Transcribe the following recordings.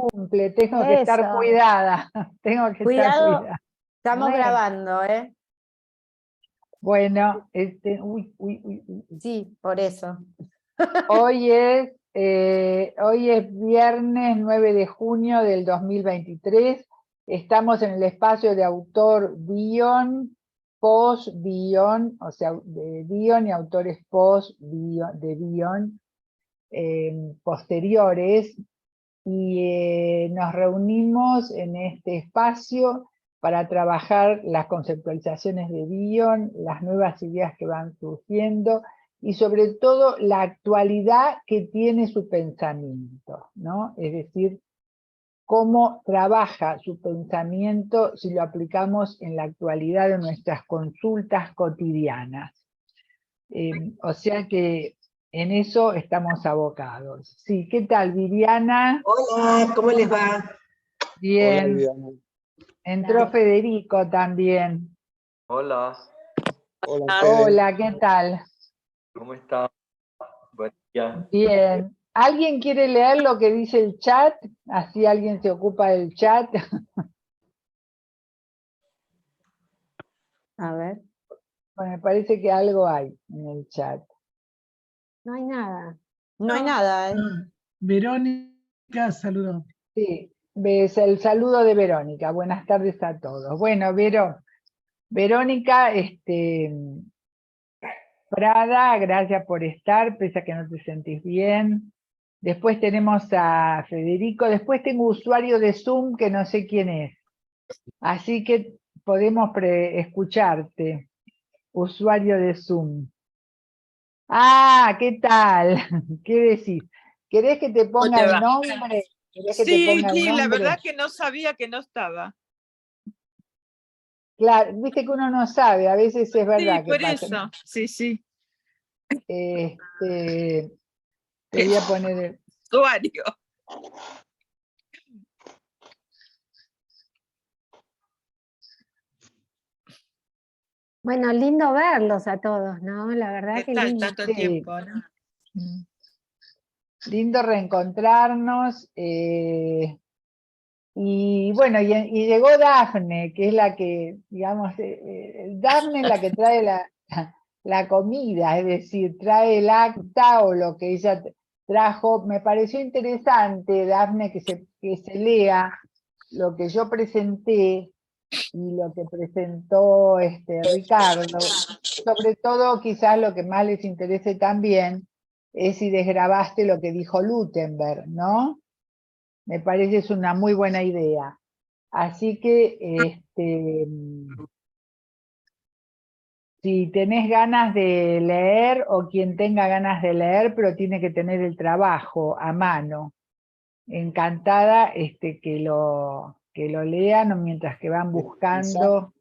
cumple, tengo que estar Eso. cuidada, tengo que estar Cuidado, cuidada. estamos grabando, ¿eh? Bueno, uy. Sí, por eso. Hoy es viernes 9 de junio del 2023. Estamos en el espacio de autor Bion, post Bion, o sea, de Bion y autores post de Bion posteriores. Y nos reunimos en este espacio para trabajar las conceptualizaciones de Bion, las nuevas ideas que van surgiendo y sobre todo la actualidad que tiene su pensamiento, ¿no? Es decir, cómo trabaja su pensamiento si lo aplicamos en la actualidad de nuestras consultas cotidianas. O sea que en eso estamos abocados. Sí, ¿qué tal, Viviana? Hola, ¿cómo les va? Bien. Hola, Viviana. Entró Federico también. Hola, Hola, Fede. Hola, ¿qué tal? ¿cómo está? Buen día. Bien. ¿Alguien quiere leer lo que dice el chat? Así alguien se ocupa del chat. A ver, Bueno, me parece que algo hay en el chat. no hay nada. No hay nada, ¿eh? Verónica saludó. Sí, ves el saludo de Verónica. Buenas tardes a todos. Bueno, Verónica, Prada, gracias por estar, pese a que no te sentís bien. Después tenemos a Federico, después tengo usuario de Zoom que no sé quién es. Así que podemos escucharte, usuario de Zoom. Ah, ¿qué tal? ¿Qué decís? ¿Querés que te ponga te el va? nombre? ¿Querés que te Sí, ponga el sí, la nombre? verdad que no sabía que no estaba. Claro, viste que uno no sabe, a veces es verdad Sí, que por pasa. eso. Sí, sí. Te voy a poner Usuario. Bueno, lindo verlos a todos, ¿no? La verdad ¿Qué que tal lindo. tanto Sí. tiempo, no? Lindo reencontrarnos. Y bueno, y llegó Dafne, que es la que, digamos, Dafne es la que trae la comida, es decir, trae el acta o lo que ella trajo. Me pareció interesante, Dafne, que se lea lo que yo presenté y lo que presentó Ricardo. Sobre todo, quizás lo que más les interese también es si desgrabaste lo que dijo Lutemberg, ¿no? Me parece es una muy buena idea. Así que, si tenés ganas de leer, o quien tenga ganas de leer, pero tiene que tener el trabajo a mano, encantada que lo lean mientras que van buscando.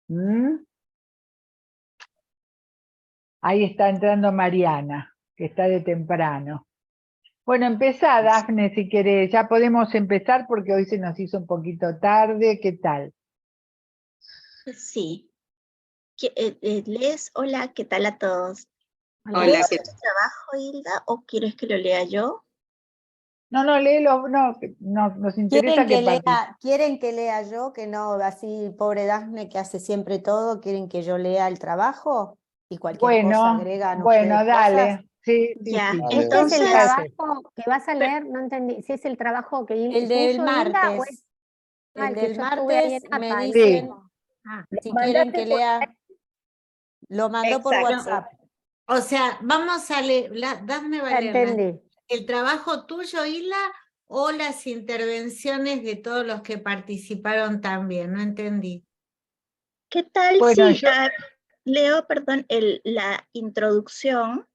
¿Mm? Ahí está entrando Mariana, que está de temprano. Bueno, empezá, Dafne, si querés. Ya podemos empezar porque hoy se nos hizo un poquito tarde. ¿Qué tal? Sí. Hola, ¿qué tal a todos? Hola, ¿Lees tu trabajo, Hilda, o quieres que lo lea yo? No, léelo, no, nos interesa ¿Quieren que lea yo, que no, así pobre Dafne que hace siempre todo, quieren que yo lea el trabajo? Y cualquier cosa agregan ustedes dale. cosas. Sí, Ya, sí. Dale, ¿Este es el entonces, trabajo que vas a leer? No entendí. ¿Si es el trabajo que El del tuyo, Hilda, o es martes. El el que del yo estuve ahí en martes me APA? dicen Ah, si quieren que lea. Lo mandó por exacto. WhatsApp. O sea, vamos a leer, Dafne va a leer entendí. el trabajo tuyo, Hilda, o las intervenciones de todos los que participaron también, no entendí. ¿Qué tal Bueno, si leo, perdón, la introducción,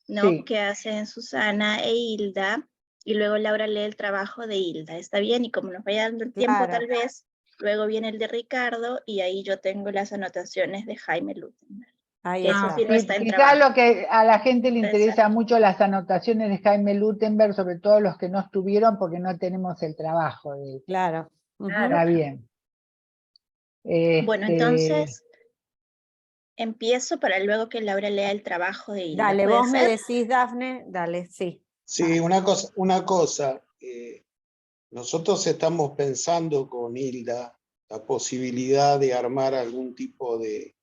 ¿no? Sí. Que hacen Susana e Hilda, y luego Laura lee el trabajo de Hilda, ¿está bien? Y como nos vaya dando el tiempo, Claro. tal vez, luego viene el de Ricardo, y ahí yo tengo las anotaciones de Jaime Lutenberg. Ahí Que eso está. sí no está en Quizás trabajo. lo que a la gente le interesa Exacto. mucho las anotaciones de Jaime Lutemberg, sobre todo los que no estuvieron porque no tenemos el trabajo de él. Claro. Está bien. Bueno, entonces empiezo para luego que Laura lea el trabajo de Hilda. Dale, ¿Puede vos me ser? decís, Dafne, dale, sí. Sí, una cosa. Nosotros estamos pensando con Hilda la posibilidad de armar algún tipo de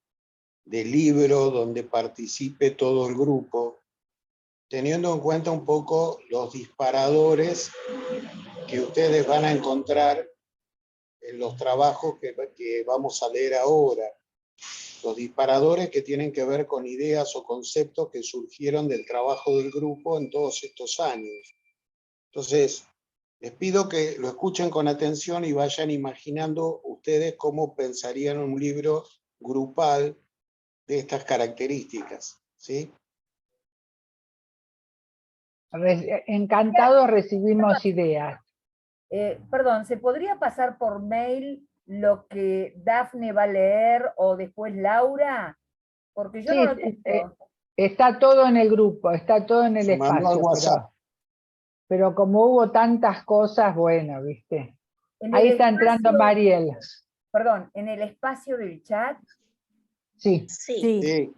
libro donde participe todo el grupo, teniendo en cuenta un poco los disparadores que ustedes van a encontrar en los trabajos que vamos a leer ahora. Los disparadores que tienen que ver con ideas o conceptos que surgieron del trabajo del grupo en todos estos años. Entonces, les pido que lo escuchen con atención y vayan imaginando ustedes cómo pensarían un libro grupal de estas características, ¿sí? Encantados recibimos ideas. Perdón, ¿se podría pasar por mail lo que Dafne va a leer o después Laura? Porque yo Sí, no lo tengo. está todo en el grupo, está todo en el Se mandó al espacio, WhatsApp. pero como hubo tantas cosas, bueno, viste. En Ahí el está entrando espacio- Mariel. Perdón, en el espacio del chat. Sí. Sí. Sí.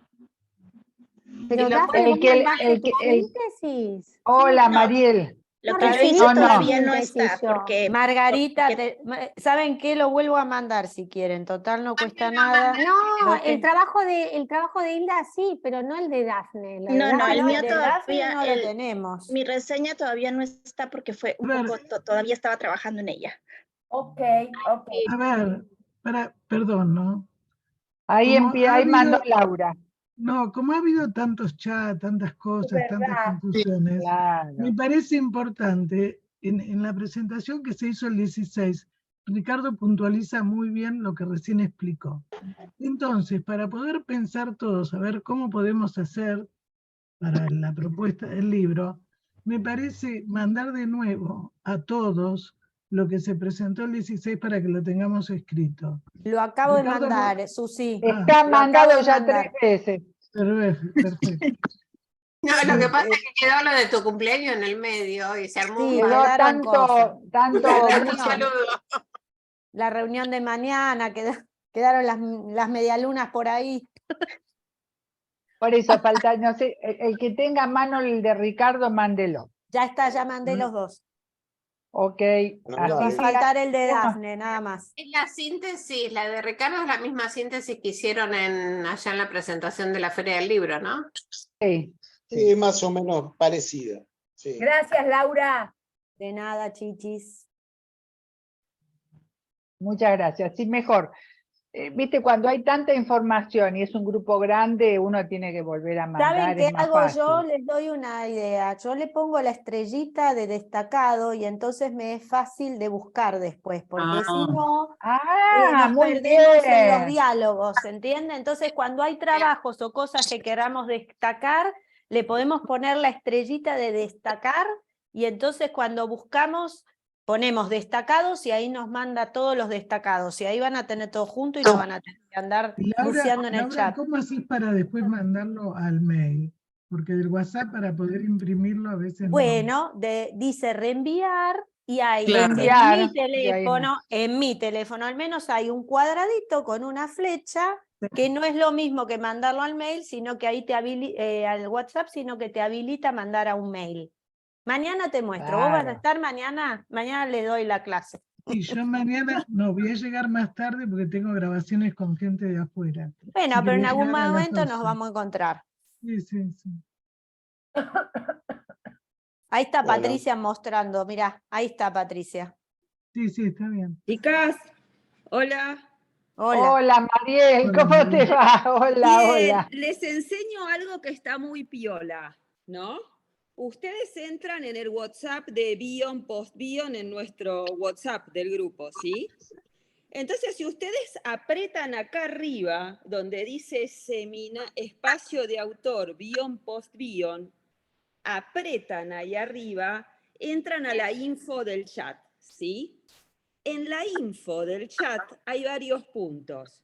Pero lo Dafne, pueden ¿vos mandaste tu el- síntesis? Hola, No. Mariel. Lo No que yo recibí hice No, no. todavía no síntesis está, yo. porque Margarita, porque- ¿saben qué? Lo vuelvo a mandar si quieren, total no cuesta nada. No, Lo que- el trabajo de Hilda sí, pero no el de Dafne. Lo de No, no, Dafne el No, mío el de Dafne todavía, no lo tenemos. mi reseña todavía no está porque fue un A ver. poco, todavía estaba trabajando en ella. Ok. A ver, perdón, ¿no? Ahí, Como ha ahí mandó habido- Laura. No, como ha habido tantos chats, tantas cosas, tantas verdad. confusiones, Claro. me parece importante, en la presentación que se hizo el 16, Ricardo puntualiza muy bien lo que recién explicó. Entonces, para poder pensar todos, a ver cómo podemos hacer para la propuesta del libro, me parece mandar de nuevo a todos lo que se presentó el 16 para que lo tengamos escrito. Lo acabo de Ricardo, mandar, Susi. Ah. Está Lo mandado acabo de ya mandar. 3 veces. Perfecto. No, lo que pasa es que quedó lo de tu cumpleaños en el medio y se armó un Sí, Quedó quedaron cosas. tanto La un reunión. saludo. La reunión de mañana, quedaron las medialunas por ahí. Por eso falta, no sé, el que tenga a mano el de Ricardo, mándelo. Ya está, ya mandé los dos. Ok. Bueno, Va a dale. faltar el de Bueno. Dafne, nada más. Es la síntesis, la de Ricardo es la misma síntesis que hicieron allá en la presentación de la Feria del Libro, ¿no? Sí. Sí, más o menos parecida. Sí. Gracias, Laura. De nada, chichis. Muchas gracias. Sí, mejor. Viste, cuando hay tanta información y es un grupo grande, uno tiene que volver a mandar. ¿Saben qué es más hago fácil. yo? Les doy una idea. Yo le pongo la estrellita de destacado y entonces me es fácil de buscar después, porque si no, nos Muy perdemos en los bien. diálogos, ¿entiende? Entonces, cuando hay trabajos o cosas que queramos destacar, le podemos poner la estrellita de destacar y entonces cuando buscamos, ponemos destacados y ahí nos manda todos los destacados y ahí van a tener todo junto y no van a tener que andar buceando en el Laura, chat. ¿cómo haces para después mandarlo al mail? Porque del WhatsApp para poder imprimirlo a veces Bueno, dice reenviar y ahí Claro. en Reenviar, mi y ahí teléfono al menos hay un cuadradito con una flecha que no es lo mismo que mandarlo al mail, sino que ahí te al WhatsApp, sino que te habilita a mandar a un mail. Mañana te muestro. ¿Vos vas a Claro. estar mañana? Mañana le doy la clase. Y yo mañana no voy a llegar más tarde porque tengo grabaciones con gente de afuera. Bueno, Así que pero en voy a algún llegar a las momento nos 12. vamos a encontrar. Sí, sí, sí. Ahí está Bueno. Patricia mostrando, mirá, ahí está Patricia. Sí, sí, está bien. Chicas, hola. Hola. Hola, Mariel, Hola, ¿cómo te Mariel. va? Hola, Bien, hola. les enseño algo que está muy piola, ¿no? Ustedes entran en el WhatsApp de Bion Post Bion, en nuestro WhatsApp del grupo, ¿sí? Entonces, si ustedes apretan acá arriba, donde dice espacio de autor, Bion Post Bion, apretan ahí arriba, entran a la info del chat, ¿sí? En la info del chat hay varios puntos.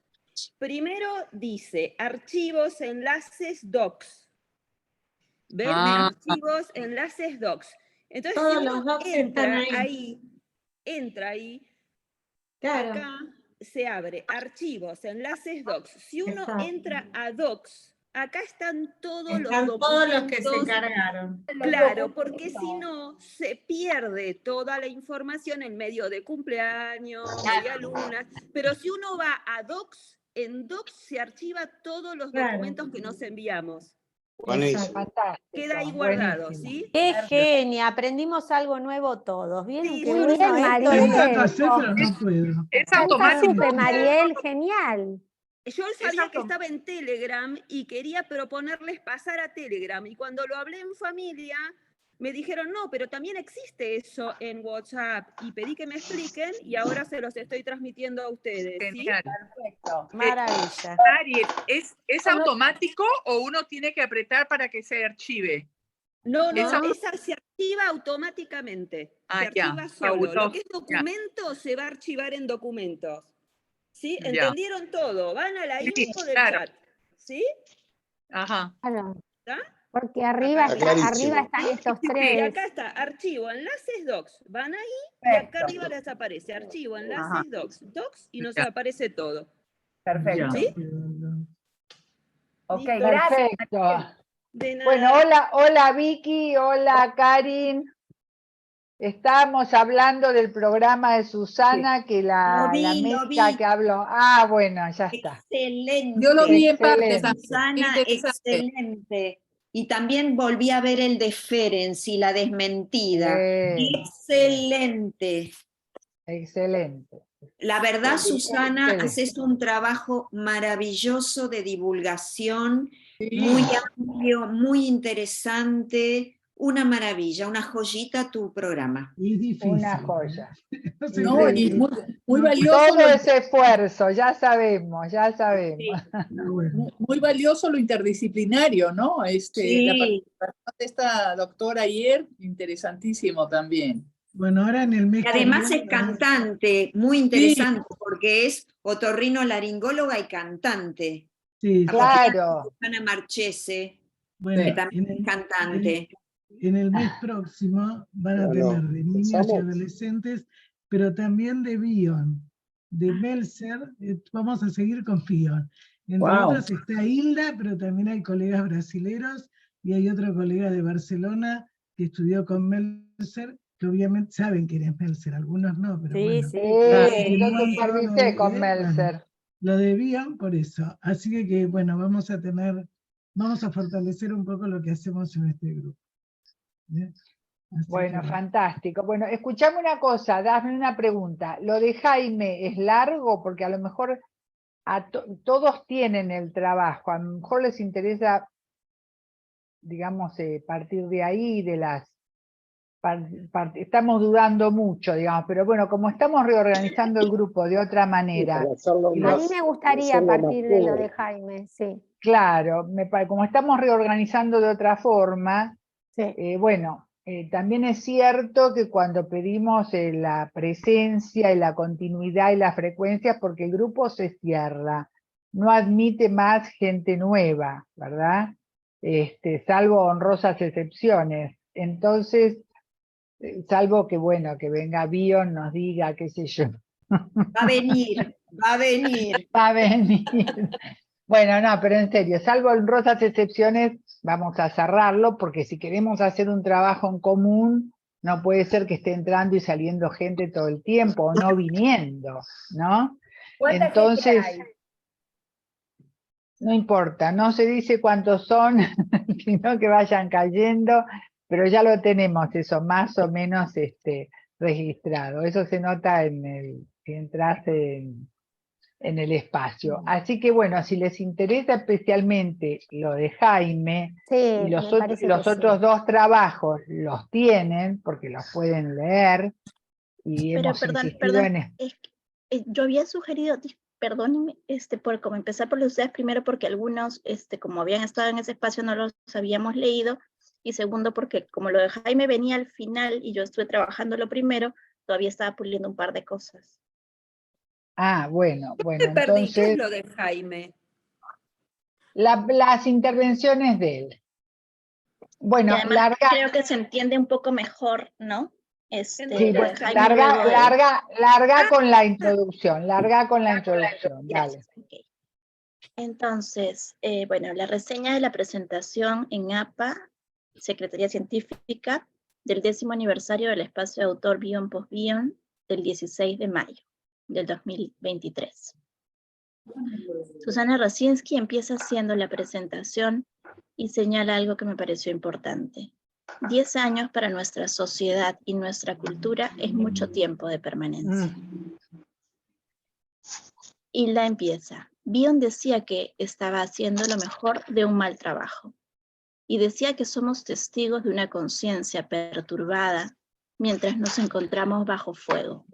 Primero dice archivos, enlaces, docs. ¿Ven? Archivos, enlaces, docs. Entonces, Todos si los uno docs están entra ahí, Claro. acá se abre archivos, enlaces, docs. Si uno Exacto. entra a docs, acá están todos Están los todos los que se documentos. cargaron. Claro, porque si no, se pierde toda la información en medio de cumpleaños, medialunas, pero si uno va a Docs, en Docs se archiva todos los Claro. documentos que nos enviamos. Buenísimo. Fantástico. Queda ahí guardado, buenísimo. ¿sí? Qué genia, aprendimos algo nuevo todos. ¿Vieron Sí, qué muy bueno bien, esto Me de encanta los hacer, pero grupos? no puedo. Es Nunca automático. supe, Mariel, genial. Yo sabía que estaba en Telegram y quería proponerles pasar a Telegram. Y cuando lo hablé en familia, me dijeron, no, pero también existe eso en WhatsApp. Y pedí que me expliquen y ahora se los estoy transmitiendo a ustedes. ¿sí? Genial. Perfecto. Maravilla. Ari, ¿es automático o uno tiene que apretar para que se archive? No, no, Esa- esa se activa automáticamente. Ah, Se ya, activa solo. Lo que es fabuloso, ya. documento se va a archivar en documentos. ¿Sí? Ya. ¿Entendieron todo? Van a la Sí, info del claro. chat. ¿Sí? Ajá. Claro, ¿Está? porque arriba, Está clarísimo. arriba están estos Y tres. acá está, archivo, enlaces docs. Van ahí y acá Perfecto. arriba les aparece archivo, Ajá. enlaces docs. Docs y nos Ya. aparece todo. Perfecto. ¿Sí? Ok, Listo. gracias. Perfecto. De nada. Bueno, hola Vicky, hola Karin. Estábamos hablando del programa de Susana, que Lo la vi. médica que habló. Ah, bueno, ya está. Excelente. Yo lo vi en partes, Excelente. Susana, interesante. excelente. Y también volví a ver el de Ferenczi, la desmentida. Excelente. Excelente. La verdad, Susana, Excelente. haces un trabajo maravilloso de divulgación, Sí. muy amplio, muy interesante, una maravilla, una joyita tu programa. Es difícil. Una joya. No sé No, si- y muy no, valioso, Todo ese esfuerzo, ya sabemos, ya sabemos. pero bueno. muy valioso lo interdisciplinario, ¿no? La Sí. participación de esta doctora ayer, interesantísimo también. Bueno, ahora en el mes Y que además viene es cantante, muy interesante, porque es otorrinolaringóloga y cantante. Sí, Claro. Susana Marchese, bueno, que también es cantante. en el mes próximo van a Bueno, tener de niños y empezamos. adolescentes, pero también de Bion, de Meltzer. Vamos a seguir con Bion. Entre Wow. otros está Hilda, pero también hay colegas brasileros y hay otro colega de Barcelona que estudió con Meltzer, que obviamente saben quién es Meltzer, algunos no, pero Sí, bueno. sí. Yo Un supervisé montón, con bueno, Meltzer. lo de Bion por eso. Así que bueno, vamos a fortalecer un poco lo que hacemos en este grupo. ¿Bien? Así Bueno, que, fantástico. Bueno, escuchame una cosa, dame una pregunta. ¿Lo de Jaime es largo? Porque a lo mejor todos tienen el trabajo, a lo mejor les interesa, digamos, partir de ahí, de las... estamos dudando mucho, digamos, pero bueno, como estamos reorganizando el grupo de otra manera, y A los- mí me gustaría partir de lo de Jaime, sí. claro, como estamos reorganizando de otra forma, Sí. bueno, también es cierto que cuando pedimos la presencia y la continuidad y la frecuencia, porque el grupo se cierra, no admite más gente nueva, ¿verdad? Salvo honrosas excepciones. Entonces, salvo que, bueno, que venga Bion, nos diga, qué sé yo. Va a venir, va a venir. Va a venir. Bueno, no, pero en serio, salvo honrosas excepciones, vamos a cerrarlo, porque si queremos hacer un trabajo en común, no puede ser que esté entrando y saliendo gente todo el tiempo, o no viniendo, ¿no? ¿Cuánta Entonces, gente hay? no importa, no se dice cuántos son, sino que vayan cayendo, pero ya lo tenemos eso más o menos registrado. Eso se nota si entras en el espacio. Así que bueno, si les interesa especialmente lo de Jaime, Sí, y los me parece que otros sí. dos trabajos los tienen, porque los pueden leer, y Pero hemos perdón, insistido en es que, yo había sugerido, perdónenme, por como empezar por ustedes primero, porque algunos, como habían estado en ese espacio, no los habíamos leído, y segundo, porque como lo de Jaime venía al final y yo estuve trabajando lo primero, todavía estaba puliendo un par de cosas. Ah, bueno, Me perdí. ¿Qué es entonces, lo de Jaime? las intervenciones de él. Bueno, Y además larga, creo que se entiende un poco mejor, ¿no? sí, Lo de bueno, Jaime luego de- larga con la introducción, larga con la introducción, dale. Gracias. Ok. Entonces, bueno, la reseña de la presentación en APA, Secretaría Científica, del 10º aniversario del espacio de autor Bion Post Bion, del 16 de mayo del 2023. Susana Rosiński empieza haciendo la presentación y señala algo que me pareció importante. 10 años para nuestra sociedad y nuestra cultura es mucho tiempo de permanencia. Hilda empieza. Bion decía que estaba haciendo lo mejor de un mal trabajo. Y decía que somos testigos de una conciencia perturbada mientras nos encontramos bajo fuego,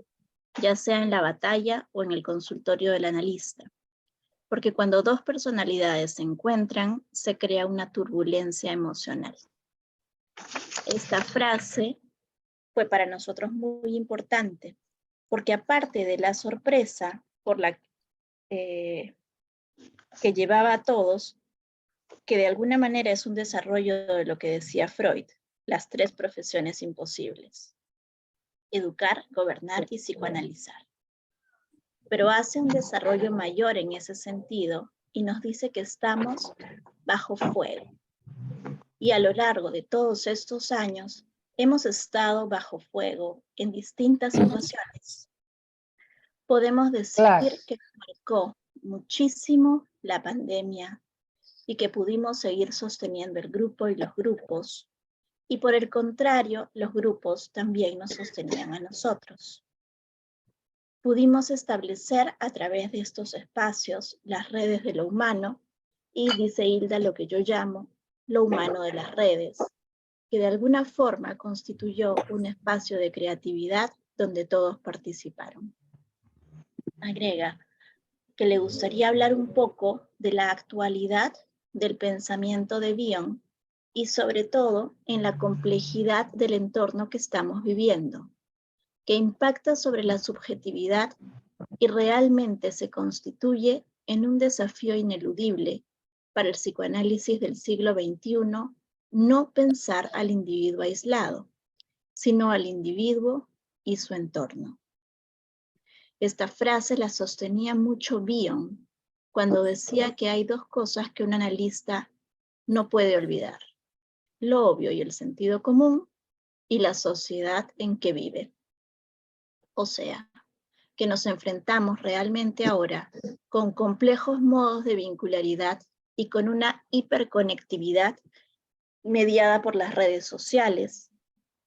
ya sea en la batalla o en el consultorio del analista. Porque cuando dos personalidades se encuentran, se crea una turbulencia emocional. Esta frase fue para nosotros muy importante, porque aparte de la sorpresa por la que llevaba a todos, que de alguna manera es un desarrollo de lo que decía Freud, las 3 profesiones imposibles: educar, gobernar y psicoanalizar. Pero hace un desarrollo mayor en ese sentido y nos dice que estamos bajo fuego. Y a lo largo de todos estos años hemos estado bajo fuego en distintas situaciones. Podemos decir que marcó muchísimo la pandemia y que pudimos seguir sosteniendo el grupo y los grupos, y por el contrario, los grupos también nos sostenían a nosotros. Pudimos establecer a través de estos espacios las redes de lo humano, y dice Hilda lo que yo llamo lo humano de las redes, que de alguna forma constituyó un espacio de creatividad donde todos participaron. Agrega que le gustaría hablar un poco de la actualidad del pensamiento de Bion y sobre todo en la complejidad del entorno que estamos viviendo, que impacta sobre la subjetividad y realmente se constituye en un desafío ineludible para el psicoanálisis del siglo XXI, no pensar al individuo aislado, sino al individuo y su entorno. Esta frase la sostenía mucho Bion cuando decía que hay 2 cosas que un analista no puede olvidar: lo obvio y el sentido común, y la sociedad en que vive. O sea, que nos enfrentamos realmente ahora con complejos modos de vincularidad y con una hiperconectividad mediada por las redes sociales,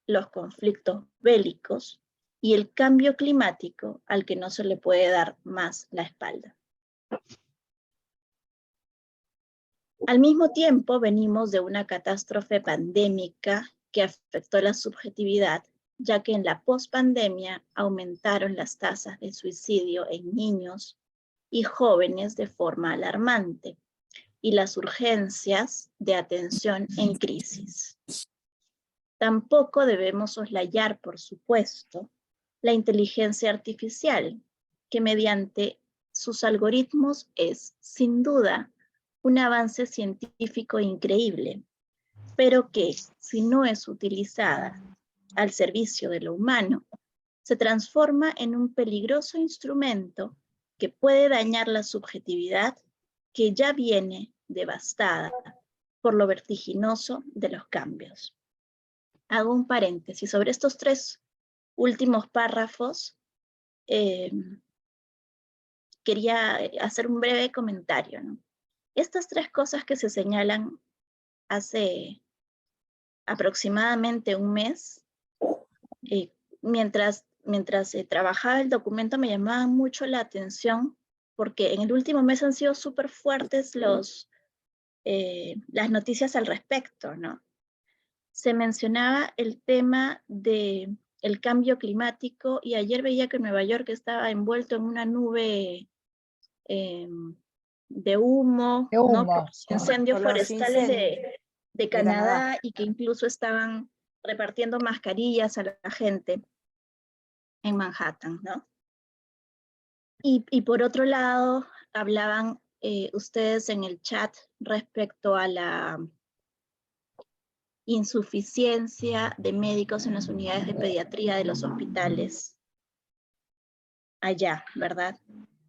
los conflictos bélicos y el cambio climático al que no se le puede dar más la espalda. Al mismo tiempo, venimos de una catástrofe pandémica que afectó la subjetividad, ya que en la pospandemia aumentaron las tasas de suicidio en niños y jóvenes de forma alarmante, y las urgencias de atención en crisis. Tampoco debemos soslayar, por supuesto, la inteligencia artificial, que mediante sus algoritmos es, sin duda, un avance científico increíble, pero que, si no es utilizada al servicio de lo humano, se transforma en un peligroso instrumento que puede dañar la subjetividad que ya viene devastada por lo vertiginoso de los cambios. Hago un paréntesis sobre estos 3 últimos párrafos. Quería hacer un breve comentario, ¿no? Estas 3 cosas que se señalan hace aproximadamente un mes, mientras trabajaba el documento me llamaban mucho la atención, porque en el último mes han sido súper fuertes las noticias al respecto, ¿no? Se mencionaba el tema del cambio climático, y ayer veía que Nueva York estaba envuelto en una nube de humo, ¿no? Por los incendios Por los forestales incendios de Canadá, y que incluso estaban repartiendo mascarillas a la gente en Manhattan, ¿no? Y por otro lado, hablaban ustedes en el chat respecto a la insuficiencia de médicos en las unidades de pediatría de los hospitales allá, ¿verdad?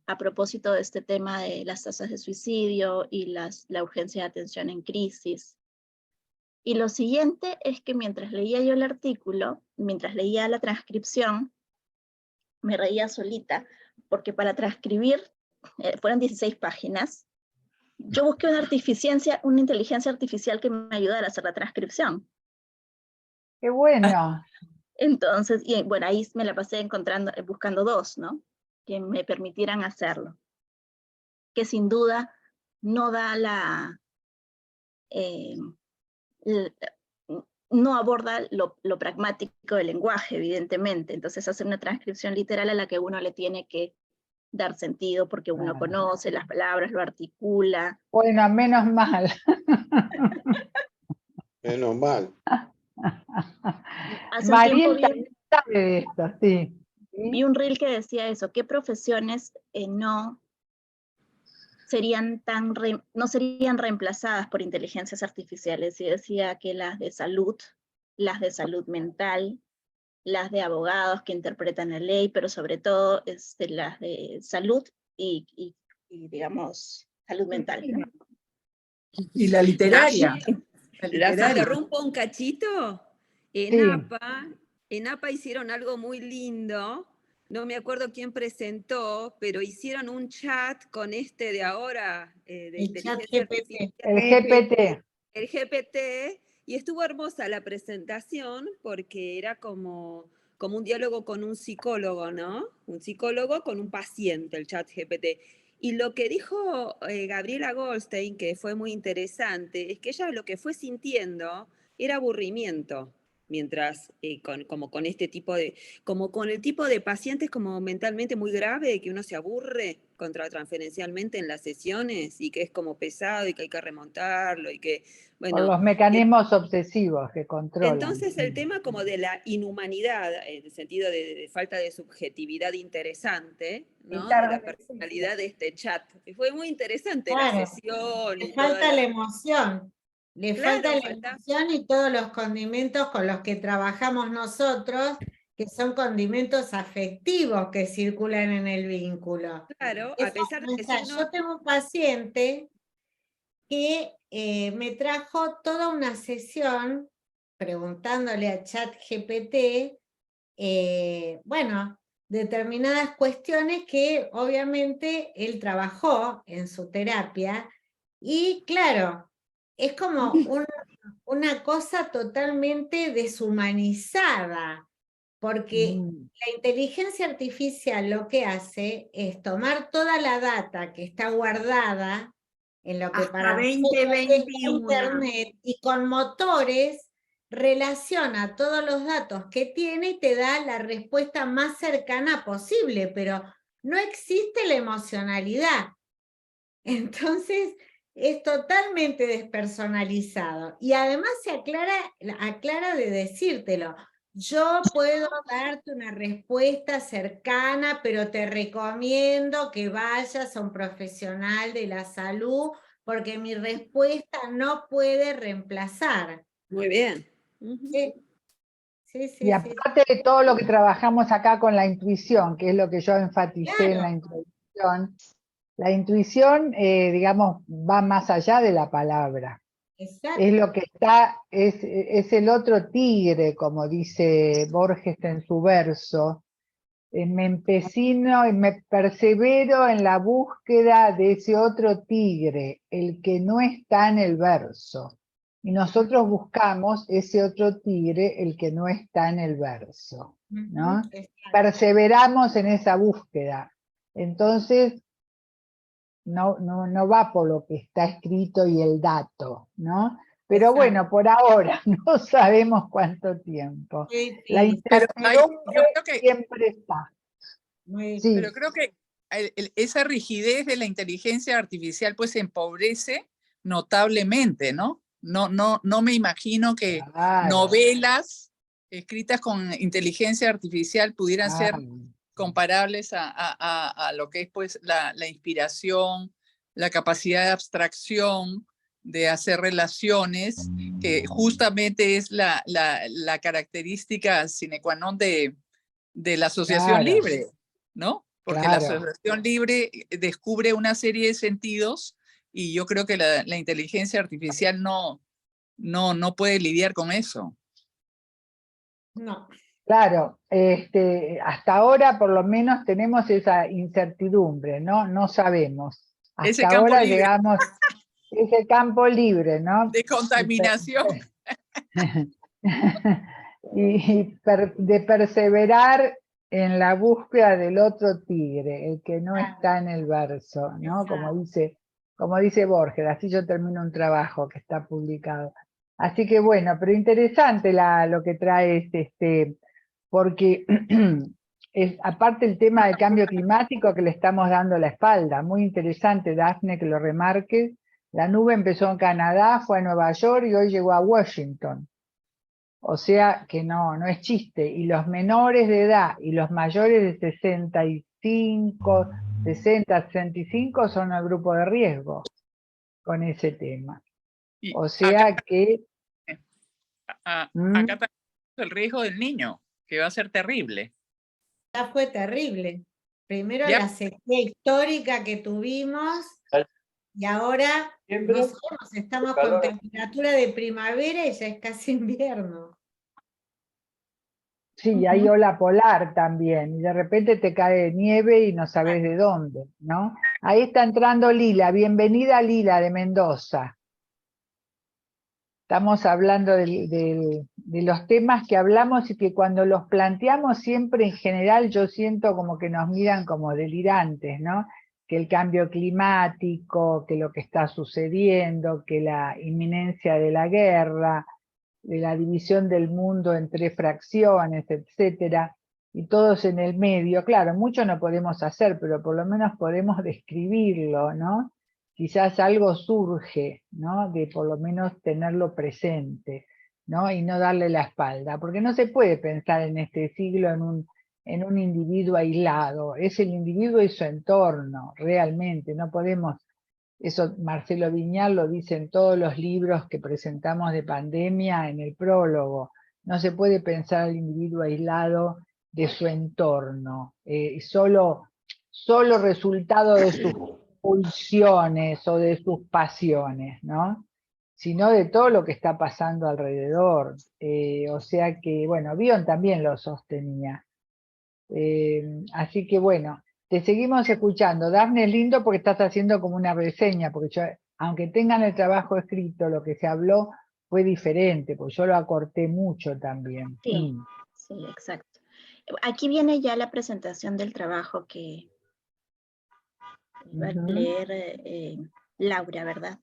a propósito de este tema de las tasas de suicidio y la urgencia de atención en crisis. Y lo siguiente es que mientras leía yo el artículo, mientras leía la transcripción, me reía solita, porque para transcribir, fueron 16 páginas, yo busqué una inteligencia artificial que me ayudara a hacer la transcripción. ¡Qué bueno! Entonces, y bueno, ahí me la pasé buscando dos, ¿no? Que me permitieran hacerlo. Que sin duda no da no aborda lo pragmático del lenguaje, evidentemente. Entonces hace una transcripción literal a la que uno le tiene que dar sentido porque uno conoce las palabras, lo articula. Bueno, menos mal. Menos mal. Hace un tiempo Mariel sabe de esto, sí. vi un reel que decía eso, ¿qué profesiones no serían reemplazadas por inteligencias artificiales? Y decía que las de salud mental, las de abogados que interpretan la ley, pero sobre todo las de salud y digamos, salud mental. Y la literaria. ¿Las interrumpo un cachito? En APA hicieron algo muy lindo. No me acuerdo quién presentó, pero hicieron un chat con este de ahora, de inteligencia artificial. El GPT. El GPT, y estuvo hermosa la presentación porque era como un diálogo con un psicólogo, ¿no? Un psicólogo con un paciente, el chat GPT. Y lo que dijo Gabriela Goldstein, que fue muy interesante, es que ella lo que fue sintiendo era aburrimiento. Mientras, como con este tipo de, como con el tipo de pacientes como mentalmente muy grave, que uno se aburre transferencialmente en las sesiones y que es como pesado y que hay que remontarlo y que, bueno. Por los mecanismos obsesivos que controlan. Entonces el tema como de la inhumanidad, en el sentido de falta de subjetividad interesante, ¿no? De la personalidad de este chat. Fue muy interesante la sesión. Le falta la emoción. Le falta la emoción y todos los condimentos con los que trabajamos nosotros, que son condimentos afectivos que circulan en el vínculo. Claro, a pesar de que yo tengo un paciente que me trajo toda una sesión preguntándole a ChatGPT, bueno, determinadas cuestiones que obviamente él trabajó en su terapia y claro, es como una cosa totalmente deshumanizada, porque la inteligencia artificial lo que hace es tomar toda la data que está guardada en lo que hasta para 2021. Internet y con motores relaciona todos los datos que tiene y te da la respuesta más cercana posible, pero no existe la emocionalidad. Entonces es totalmente despersonalizado y además se aclara de decírtelo. Yo puedo darte una respuesta cercana, pero te recomiendo que vayas a un profesional de la salud porque mi respuesta no puede reemplazar. Muy bien. Y aparte de todo lo que trabajamos acá con la intuición, que es lo que yo enfaticé en la introducción, la intuición, digamos, va más allá de la palabra. Exacto. Es lo que está, es el otro tigre, como dice Borges en su verso. Me empecino y me persevero en la búsqueda de ese otro tigre, el que no está en el verso. Y nosotros buscamos ese otro tigre, el que no está en el verso, ¿no? Perseveramos en esa búsqueda. Entonces, no va por lo que está escrito y el dato, ¿no? Pero bueno, por ahora no sabemos cuánto tiempo. La incertidumbre siempre está. Sí. Pero creo que esa rigidez de la inteligencia artificial pues empobrece notablemente, ¿no? No me imagino que novelas escritas con inteligencia artificial pudieran ser comparables a lo que es pues la inspiración, la capacidad de abstracción, de hacer relaciones, que justamente es la característica sine qua non de la asociación libre, ¿no? Porque la Claro. asociación libre descubre una serie de sentidos y yo creo que la inteligencia artificial no puede lidiar con eso. No. Claro, hasta ahora por lo menos tenemos esa incertidumbre, ¿no? No sabemos. Ese Hasta campo ahora libre. llegamos ese campo libre, ¿no? De contaminación. De perseverar en la búsqueda del otro tigre, el que no está en el verso, ¿no? Como dice Borges, así yo termino un trabajo que está publicado. Así que bueno, pero interesante lo que traes, porque aparte el tema del cambio climático que le estamos dando la espalda, muy interesante, Dafne, que lo remarques. La nube empezó en Canadá, fue a Nueva York y hoy llegó a Washington. O sea que no es chiste. Y los menores de edad y los mayores de 65, 60, 65 son el grupo de riesgo con ese tema. O sea que... Acá también el riesgo del niño, que va a ser terrible. Ya fue terrible. Primero Ya. la sequía histórica que tuvimos y ahora nosotros estamos con temperatura de primavera y ya es casi invierno. Sí, hay ola polar también, y de repente te cae nieve y no sabes de dónde, ¿no? Ahí está entrando Lila, bienvenida Lila de Mendoza. Estamos hablando de los temas que hablamos y que cuando los planteamos siempre en general yo siento como que nos miran como delirantes, ¿no? Que el cambio climático, que lo que está sucediendo, que la inminencia de la guerra, de la división del mundo en 3 fracciones, etcétera, y todos en el medio. Claro, mucho no podemos hacer, pero por lo menos podemos describirlo, ¿no? Quizás algo surge, ¿no? De por lo menos tenerlo presente, ¿no? Y no darle la espalda, porque no se puede pensar en este siglo en un individuo aislado, es el individuo y su entorno, realmente, no podemos. Eso Marcelo Viñal lo dice en todos los libros que presentamos de pandemia, en el prólogo. No se puede pensar al individuo aislado de su entorno, solo resultado de sus pulsiones o de sus pasiones, ¿no? Sino de todo lo que está pasando alrededor. O sea que, bueno, Bion también lo sostenía. Así que bueno, te seguimos escuchando. Dafne, es lindo porque estás haciendo como una reseña, porque yo, aunque tengan el trabajo escrito, lo que se habló fue diferente, porque yo lo acorté mucho también. Sí, sí, exacto. Aquí viene ya la presentación del trabajo que va a leer Laura, ¿verdad?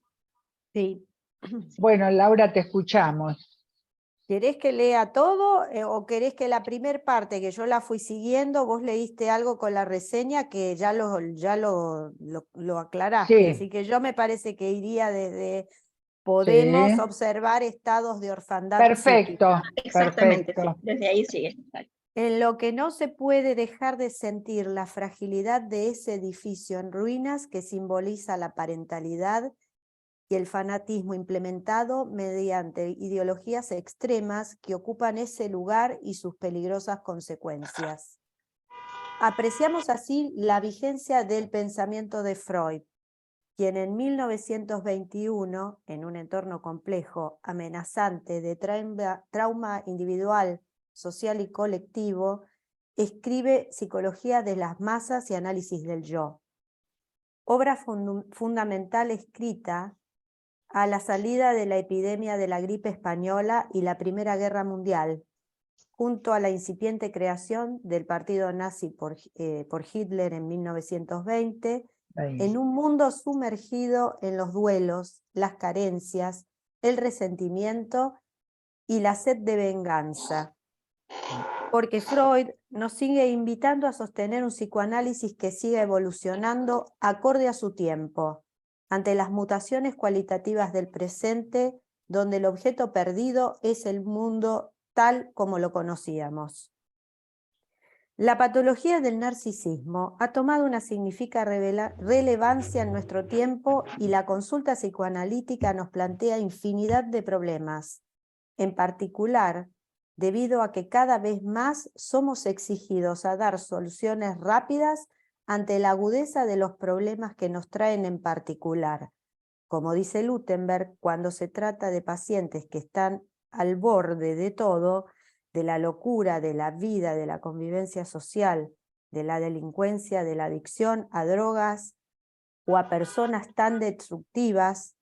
Sí. Bueno, Laura, te escuchamos. ¿Querés que lea todo o querés que la primer parte, que yo la fui siguiendo, vos leíste algo con la reseña que ya lo aclaraste? Sí. Así que yo me parece que iría desde podemos observar estados de orfandad Perfecto, psíquica. Exactamente, perfecto. sí, desde ahí sigue. En lo que no se puede dejar de sentir la fragilidad de ese edificio en ruinas que simboliza la parentalidad y el fanatismo implementado mediante ideologías extremas que ocupan ese lugar y sus peligrosas consecuencias. Apreciamos así la vigencia del pensamiento de Freud, quien en 1921, en un entorno complejo, amenazante de trauma individual, social y colectivo, escribe Psicología de las masas y análisis del yo. Obra fundamental escrita a la salida de la epidemia de la gripe española y la Primera Guerra Mundial, junto a la incipiente creación del partido nazi por Hitler en 1920, en un mundo sumergido en los duelos, las carencias, el resentimiento y la sed de venganza. Porque Freud nos sigue invitando a sostener un psicoanálisis que siga evolucionando acorde a su tiempo, ante las mutaciones cualitativas del presente, donde el objeto perdido es el mundo tal como lo conocíamos. La patología del narcisismo ha tomado una significativa relevancia en nuestro tiempo y la consulta psicoanalítica nos plantea infinidad de problemas, en particular debido a que cada vez más somos exigidos a dar soluciones rápidas ante la agudeza de los problemas que nos traen en particular. Como dice Lutemberg, cuando se trata de pacientes que están al borde de todo, de la locura, de la vida, de la convivencia social, de la delincuencia, de la adicción a drogas o a personas tan destructivas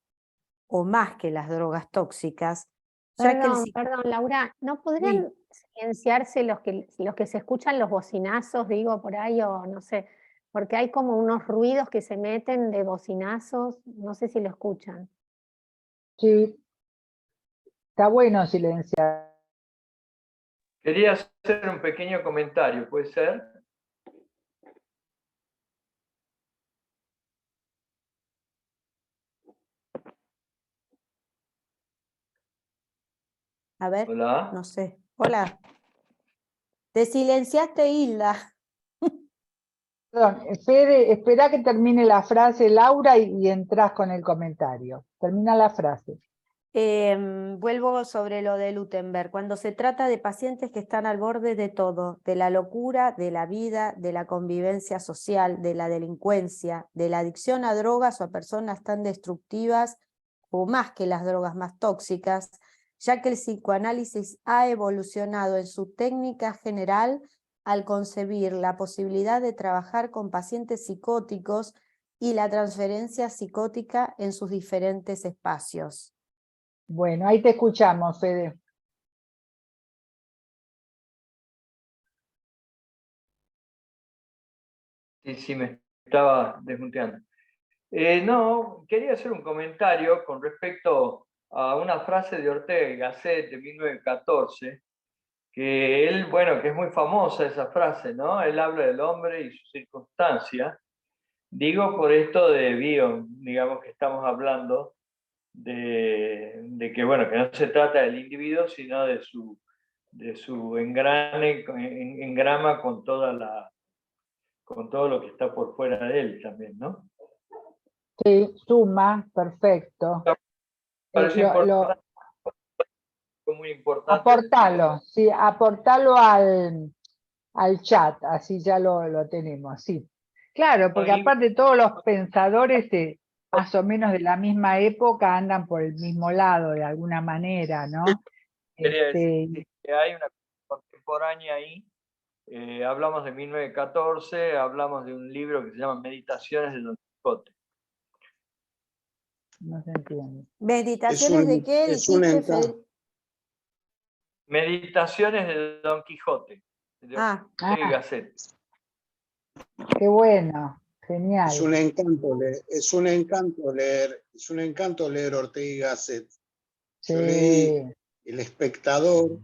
o más que las drogas tóxicas, ya que Perdón, Laura, ¿no podrían silenciarse los que se escuchan los bocinazos, digo, por ahí, o no sé, porque hay como unos ruidos que se meten de bocinazos, no sé si lo escuchan. Sí, está bueno silenciar. Quería hacer un pequeño comentario, ¿puede ser? A ver, Hola. no sé. Hola. Te silenciaste, Hilda. Perdón, Fede, espera que termine la frase, Laura, y entras con el comentario. Termina la frase. Vuelvo sobre lo de Lutemberg. Cuando se trata de pacientes que están al borde de todo, de la locura, de la vida, de la convivencia social, de la delincuencia, de la adicción a drogas o a personas tan destructivas o más que las drogas más tóxicas, ya que el psicoanálisis ha evolucionado en su técnica general al concebir la posibilidad de trabajar con pacientes psicóticos y la transferencia psicótica en sus diferentes espacios. Bueno, ahí te escuchamos, Fede. Sí, me estaba desmuteando. No, quería hacer un comentario con respecto a una frase de Ortega y Gasset de 1914, que él, bueno, que es muy famosa esa frase, ¿no? Él habla del hombre y sus circunstancias. Digo por esto de Bion, digamos que estamos hablando de que, bueno, que no se trata del individuo, sino de su engrama con con todo lo que está por fuera de él también, ¿no? Sí, suma, perfecto. Parece muy importante. Aportalo, sí, aportalo al chat, así ya lo tenemos, sí. Claro, porque aparte todos los pensadores más o menos de la misma época andan por el mismo lado de alguna manera, ¿no? Quería decir que hay una contemporánea ahí. Hablamos de 1914, hablamos de un libro que se llama Meditaciones de Don Quijote. No se entiende. ¿Meditaciones de qué dijiste, Federico? Meditaciones de Don Quijote, de Ortega y Gasset. Qué bueno, genial. Es un encanto leer Ortega y Gasset. Sí. Yo leí El Espectador,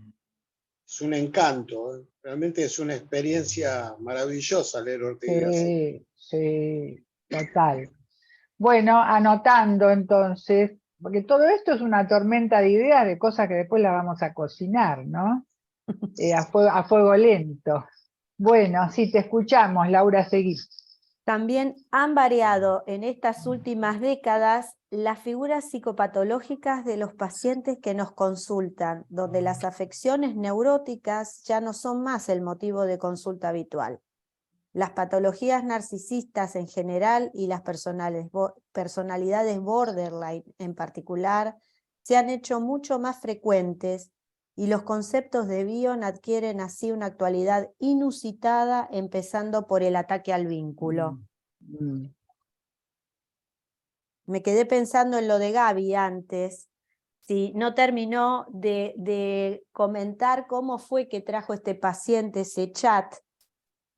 es un encanto, realmente es una experiencia maravillosa leer Ortega y Gasset. Sí, total. Bueno, anotando entonces, porque todo esto es una tormenta de ideas de cosas que después las vamos a cocinar, ¿no? A fuego lento. Bueno, sí, te escuchamos, Laura, seguí. También han variado en estas últimas décadas las figuras psicopatológicas de los pacientes que nos consultan, donde las afecciones neuróticas ya no son más el motivo de consulta habitual. Las patologías narcisistas en general y las personalidades borderline en particular se han hecho mucho más frecuentes y los conceptos de Bion adquieren así una actualidad inusitada, empezando por el ataque al vínculo. Me quedé pensando en lo de Gaby antes. Si no terminó de comentar cómo fue que trajo este paciente ese chat.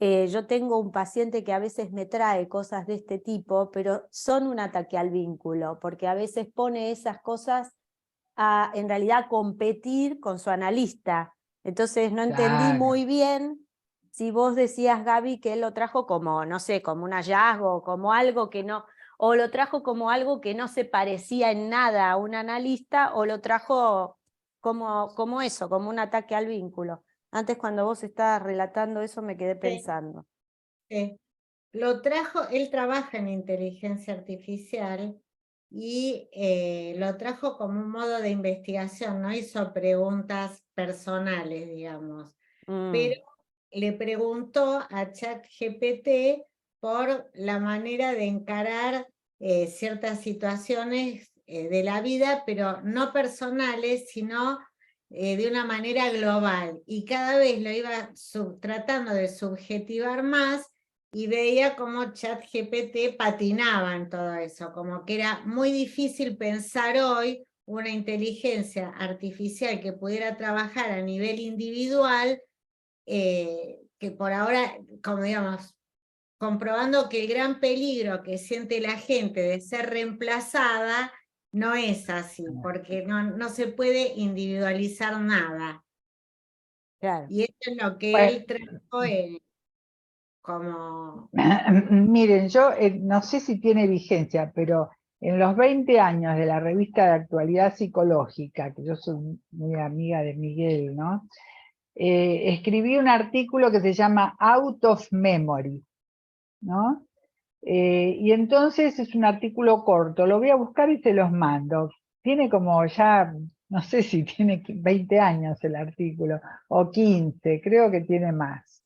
Yo tengo un paciente que a veces me trae cosas de este tipo, pero son un ataque al vínculo, porque a veces pone esas cosas a, en realidad, competir con su analista. Entonces no entendí muy bien si vos decías, Gaby, que él lo trajo como, no sé, como un hallazgo, como algo que no, o lo trajo como algo que no se parecía en nada a un analista, o lo trajo como eso, como un ataque al vínculo. Antes cuando vos estabas relatando eso me quedé pensando. Lo trajo, él trabaja en inteligencia artificial y lo trajo como un modo de investigación, no hizo preguntas personales, digamos, pero le preguntó a ChatGPT por la manera de encarar ciertas situaciones de la vida, pero no personales, sino de una manera global. Y cada vez lo iba tratando de subjetivar más y veía cómo ChatGPT patinaba en todo eso, como que era muy difícil pensar hoy una inteligencia artificial que pudiera trabajar a nivel individual, que por ahora, como digamos, comprobando que el gran peligro que siente la gente de ser reemplazada no es así, porque no se puede individualizar nada. Claro. Y eso es lo que Bueno. él trajo como... Miren, yo no sé si tiene vigencia, pero en los 20 años de la revista de actualidad psicológica, que yo soy muy amiga de Miguel, ¿no? Escribí un artículo que se llama Out of Memory, ¿no? Y entonces es un artículo corto, lo voy a buscar y se los mando. Tiene como ya, no sé si tiene 20 años el artículo, o 15, creo que tiene más.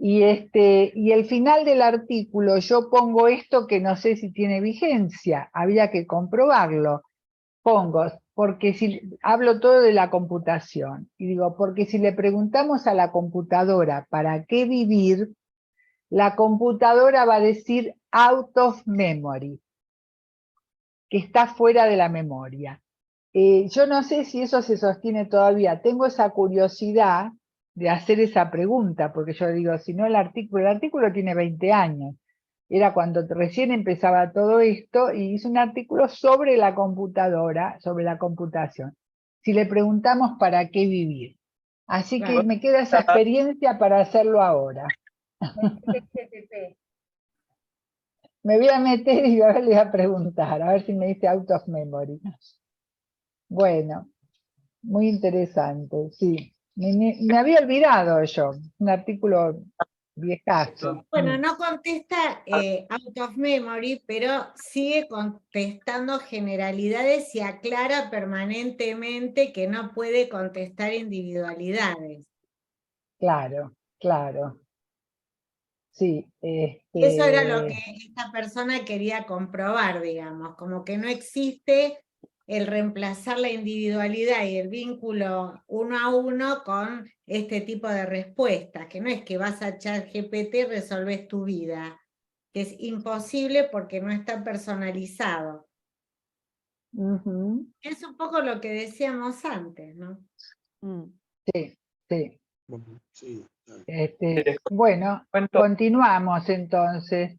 Y el final del artículo yo pongo esto que no sé si tiene vigencia, había que comprobarlo. Pongo, porque si hablo todo de la computación, y digo, porque si le preguntamos a la computadora para qué vivir, la computadora va a decir out of memory, que está fuera de la memoria. Yo no sé si eso se sostiene todavía, tengo esa curiosidad de hacer esa pregunta, porque yo digo, si no el artículo tiene 20 años, era cuando recién empezaba todo esto, y hice un artículo sobre la computadora, sobre la computación. Si le preguntamos para qué vivir. Así que me queda esa experiencia para hacerlo ahora. Me voy a meter y ahora le voy a preguntar, a ver si me dice out of memory. Bueno, muy interesante, sí. Me había olvidado yo, un artículo viejazo. Bueno, no contesta out of memory, pero sigue contestando generalidades y aclara permanentemente que no puede contestar individualidades. Claro, claro. Sí. Eso era lo que esta persona quería comprobar, digamos, como que no existe el reemplazar la individualidad y el vínculo uno a uno con este tipo de respuestas, que no es que vas a ChatGPT y resolves tu vida, que es imposible porque no está personalizado. Es un poco lo que decíamos antes, ¿no? Sí, sí. Sí. Bueno, continuamos entonces.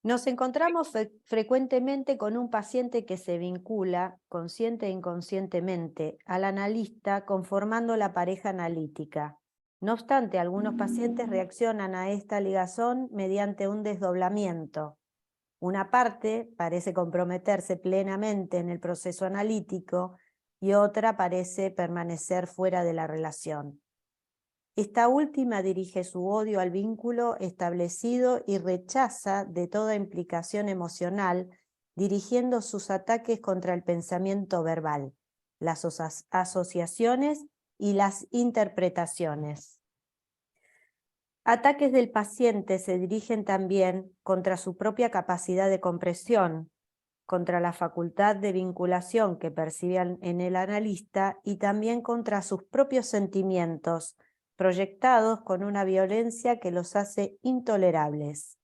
Nos encontramos frecuentemente con un paciente que se vincula, consciente e inconscientemente, al analista conformando la pareja analítica. No obstante, algunos pacientes reaccionan a esta ligazón mediante un desdoblamiento. Una parte parece comprometerse plenamente en el proceso analítico y otra parece permanecer fuera de la relación. Esta última dirige su odio al vínculo establecido y rechaza de toda implicación emocional, dirigiendo sus ataques contra el pensamiento verbal, las asociaciones y las interpretaciones. Ataques del paciente se dirigen también contra su propia capacidad de comprensión, contra la facultad de vinculación que percibe en el analista y también contra sus propios sentimientos, proyectados con una violencia que los hace intolerables.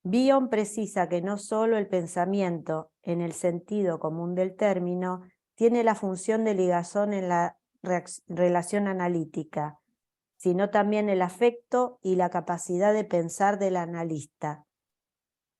Bion precisa que no solo el pensamiento, en el sentido común del término, tiene la función de ligazón en la relación analítica, sino también el afecto y la capacidad de pensar del analista.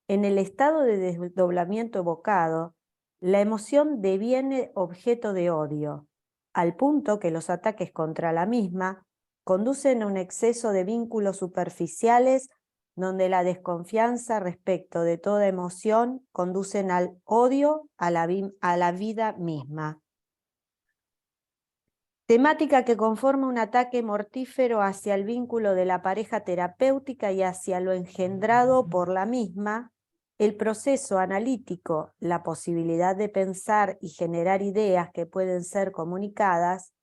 En el estado de desdoblamiento evocado, la emoción deviene objeto de odio, al punto que los ataques contra la misma conducen a un exceso de vínculos superficiales donde la desconfianza respecto de toda emoción conducen al odio a la vida misma. Temática que conforma un ataque mortífero hacia el vínculo de la pareja terapéutica y hacia lo engendrado por la misma, el proceso analítico, la posibilidad de pensar y generar ideas que pueden ser comunicadas,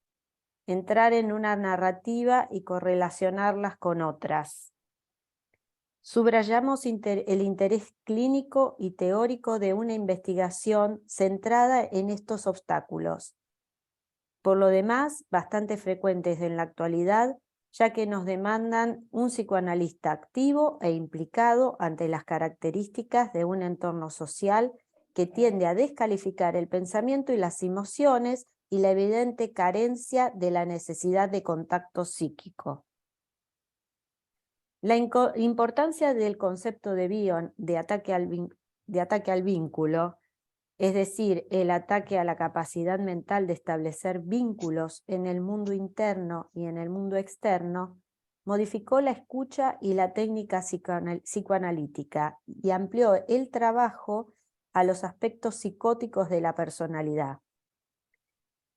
entrar en una narrativa y correlacionarlas con otras. subrayamos el interés clínico y teórico de una investigación centrada en estos obstáculos. Por lo demás, bastante frecuentes en la actualidad, ya que nos demandan un psicoanalista activo e implicado ante las características de un entorno social que tiende a descalificar el pensamiento y las emociones y la evidente carencia de la necesidad de contacto psíquico. La importancia del concepto de Bion de ataque al vínculo, es decir, el ataque a la capacidad mental de establecer vínculos en el mundo interno y en el mundo externo, modificó la escucha y la técnica psicoanalítica y amplió el trabajo a los aspectos psicóticos de la personalidad.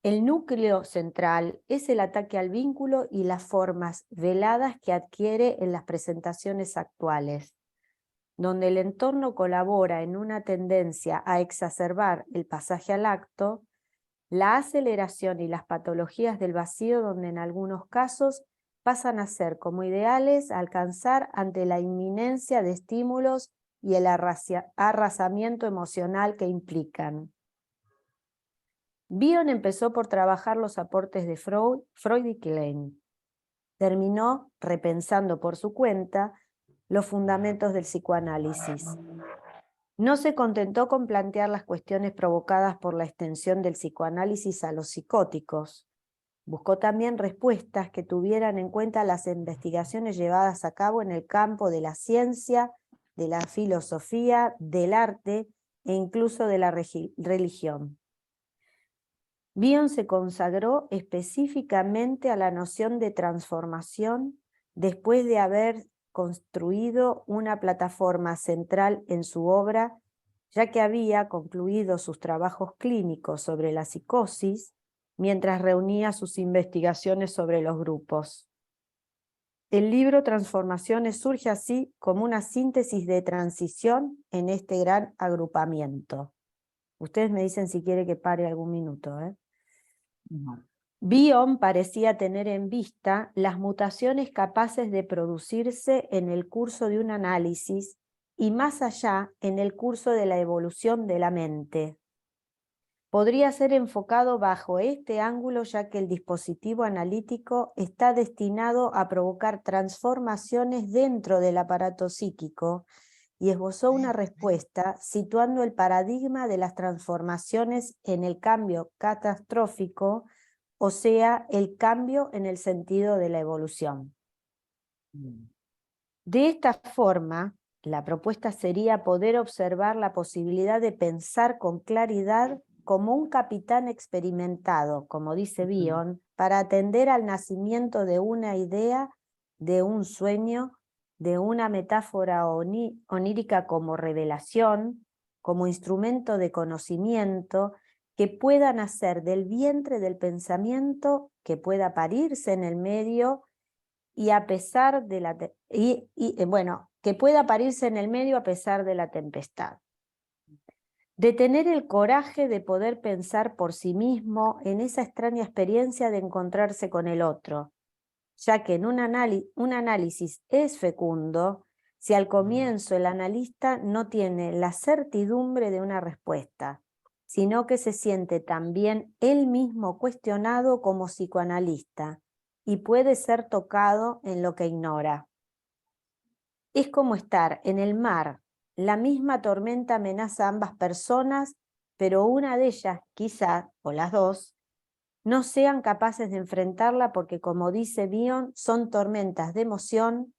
El núcleo central es el ataque al vínculo y las formas veladas que adquiere en las presentaciones actuales, donde el entorno colabora en una tendencia a exacerbar el pasaje al acto, la aceleración y las patologías del vacío, donde en algunos casos pasan a ser como ideales a alcanzar ante la inminencia de estímulos y el arrasamiento emocional que implican. Bion empezó por trabajar los aportes de Freud y Klein. Terminó repensando por su cuenta los fundamentos del psicoanálisis. No se contentó con plantear las cuestiones provocadas por la extensión del psicoanálisis a los psicóticos. Buscó también respuestas que tuvieran en cuenta las investigaciones llevadas a cabo en el campo de la ciencia, de la filosofía, del arte e incluso de la religión. Bion se consagró específicamente a la noción de transformación después de haber construido una plataforma central en su obra, ya que había concluido sus trabajos clínicos sobre la psicosis, mientras reunía sus investigaciones sobre los grupos. El libro Transformaciones surge así como una síntesis de transición en este gran agrupamiento. Ustedes me dicen si quiere que pare algún minuto, ¿eh? Bion parecía tener en vista las mutaciones capaces de producirse en el curso de un análisis y más allá en el curso de la evolución de la mente. Podría ser enfocado bajo este ángulo, ya que el dispositivo analítico está destinado a provocar transformaciones dentro del aparato psíquico y esbozó una respuesta situando el paradigma de las transformaciones en el cambio catastrófico, o sea, el cambio en el sentido de la evolución. De esta forma, la propuesta sería poder observar la posibilidad de pensar con claridad como un capitán experimentado, como dice Bion, para atender al nacimiento de una idea, de un sueño, de una metáfora onírica como revelación, como instrumento de conocimiento, que pueda nacer del vientre del pensamiento, que pueda parirse en el medio y a pesar de la que pueda parirse en el medio a pesar de la tempestad. De tener el coraje de poder pensar por sí mismo en esa extraña experiencia de encontrarse con el otro, ya que en un análisis es fecundo si al comienzo el analista no tiene la certidumbre de una respuesta, sino que se siente también él mismo cuestionado como psicoanalista y puede ser tocado en lo que ignora. Es como estar en el mar, la misma tormenta amenaza a ambas personas, pero una de ellas, quizá, o las dos, no sean capaces de enfrentarla porque, como dice Bion, son tormentas de emoción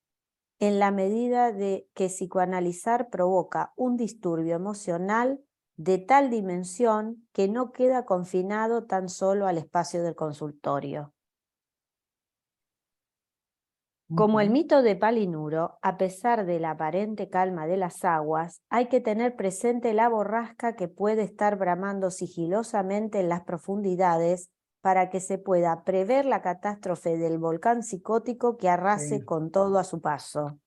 en la medida de que psicoanalizar provoca un disturbio emocional de tal dimensión que no queda confinado tan solo al espacio del consultorio. Como el mito de Palinuro, a pesar de la aparente calma de las aguas, hay que tener presente la borrasca que puede estar bramando sigilosamente en las profundidades para que se pueda prever la catástrofe del volcán psicótico que arrase con todo a su paso.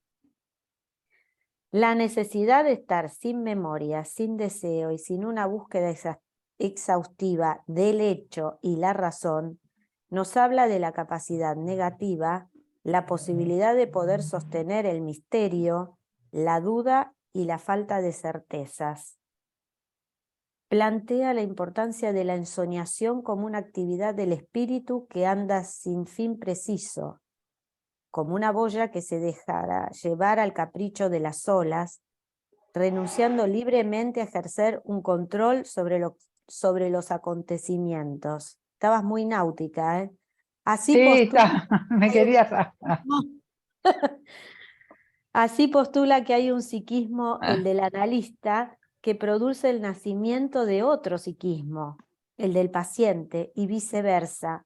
La necesidad de estar sin memoria, sin deseo y sin una búsqueda exhaustiva del hecho y la razón, nos habla de la capacidad negativa, la posibilidad de poder sostener el misterio, la duda y la falta de certezas. Plantea la importancia de la ensoñación como una actividad del espíritu que anda sin fin preciso, como una boya que se dejará llevar al capricho de las olas, renunciando libremente a ejercer un control sobre los acontecimientos. Estabas muy náutica, ¿eh? Así Sí, postula, me quería... así postula que hay un psiquismo, el del analista, que produce el nacimiento de otro psiquismo, el del paciente, y viceversa.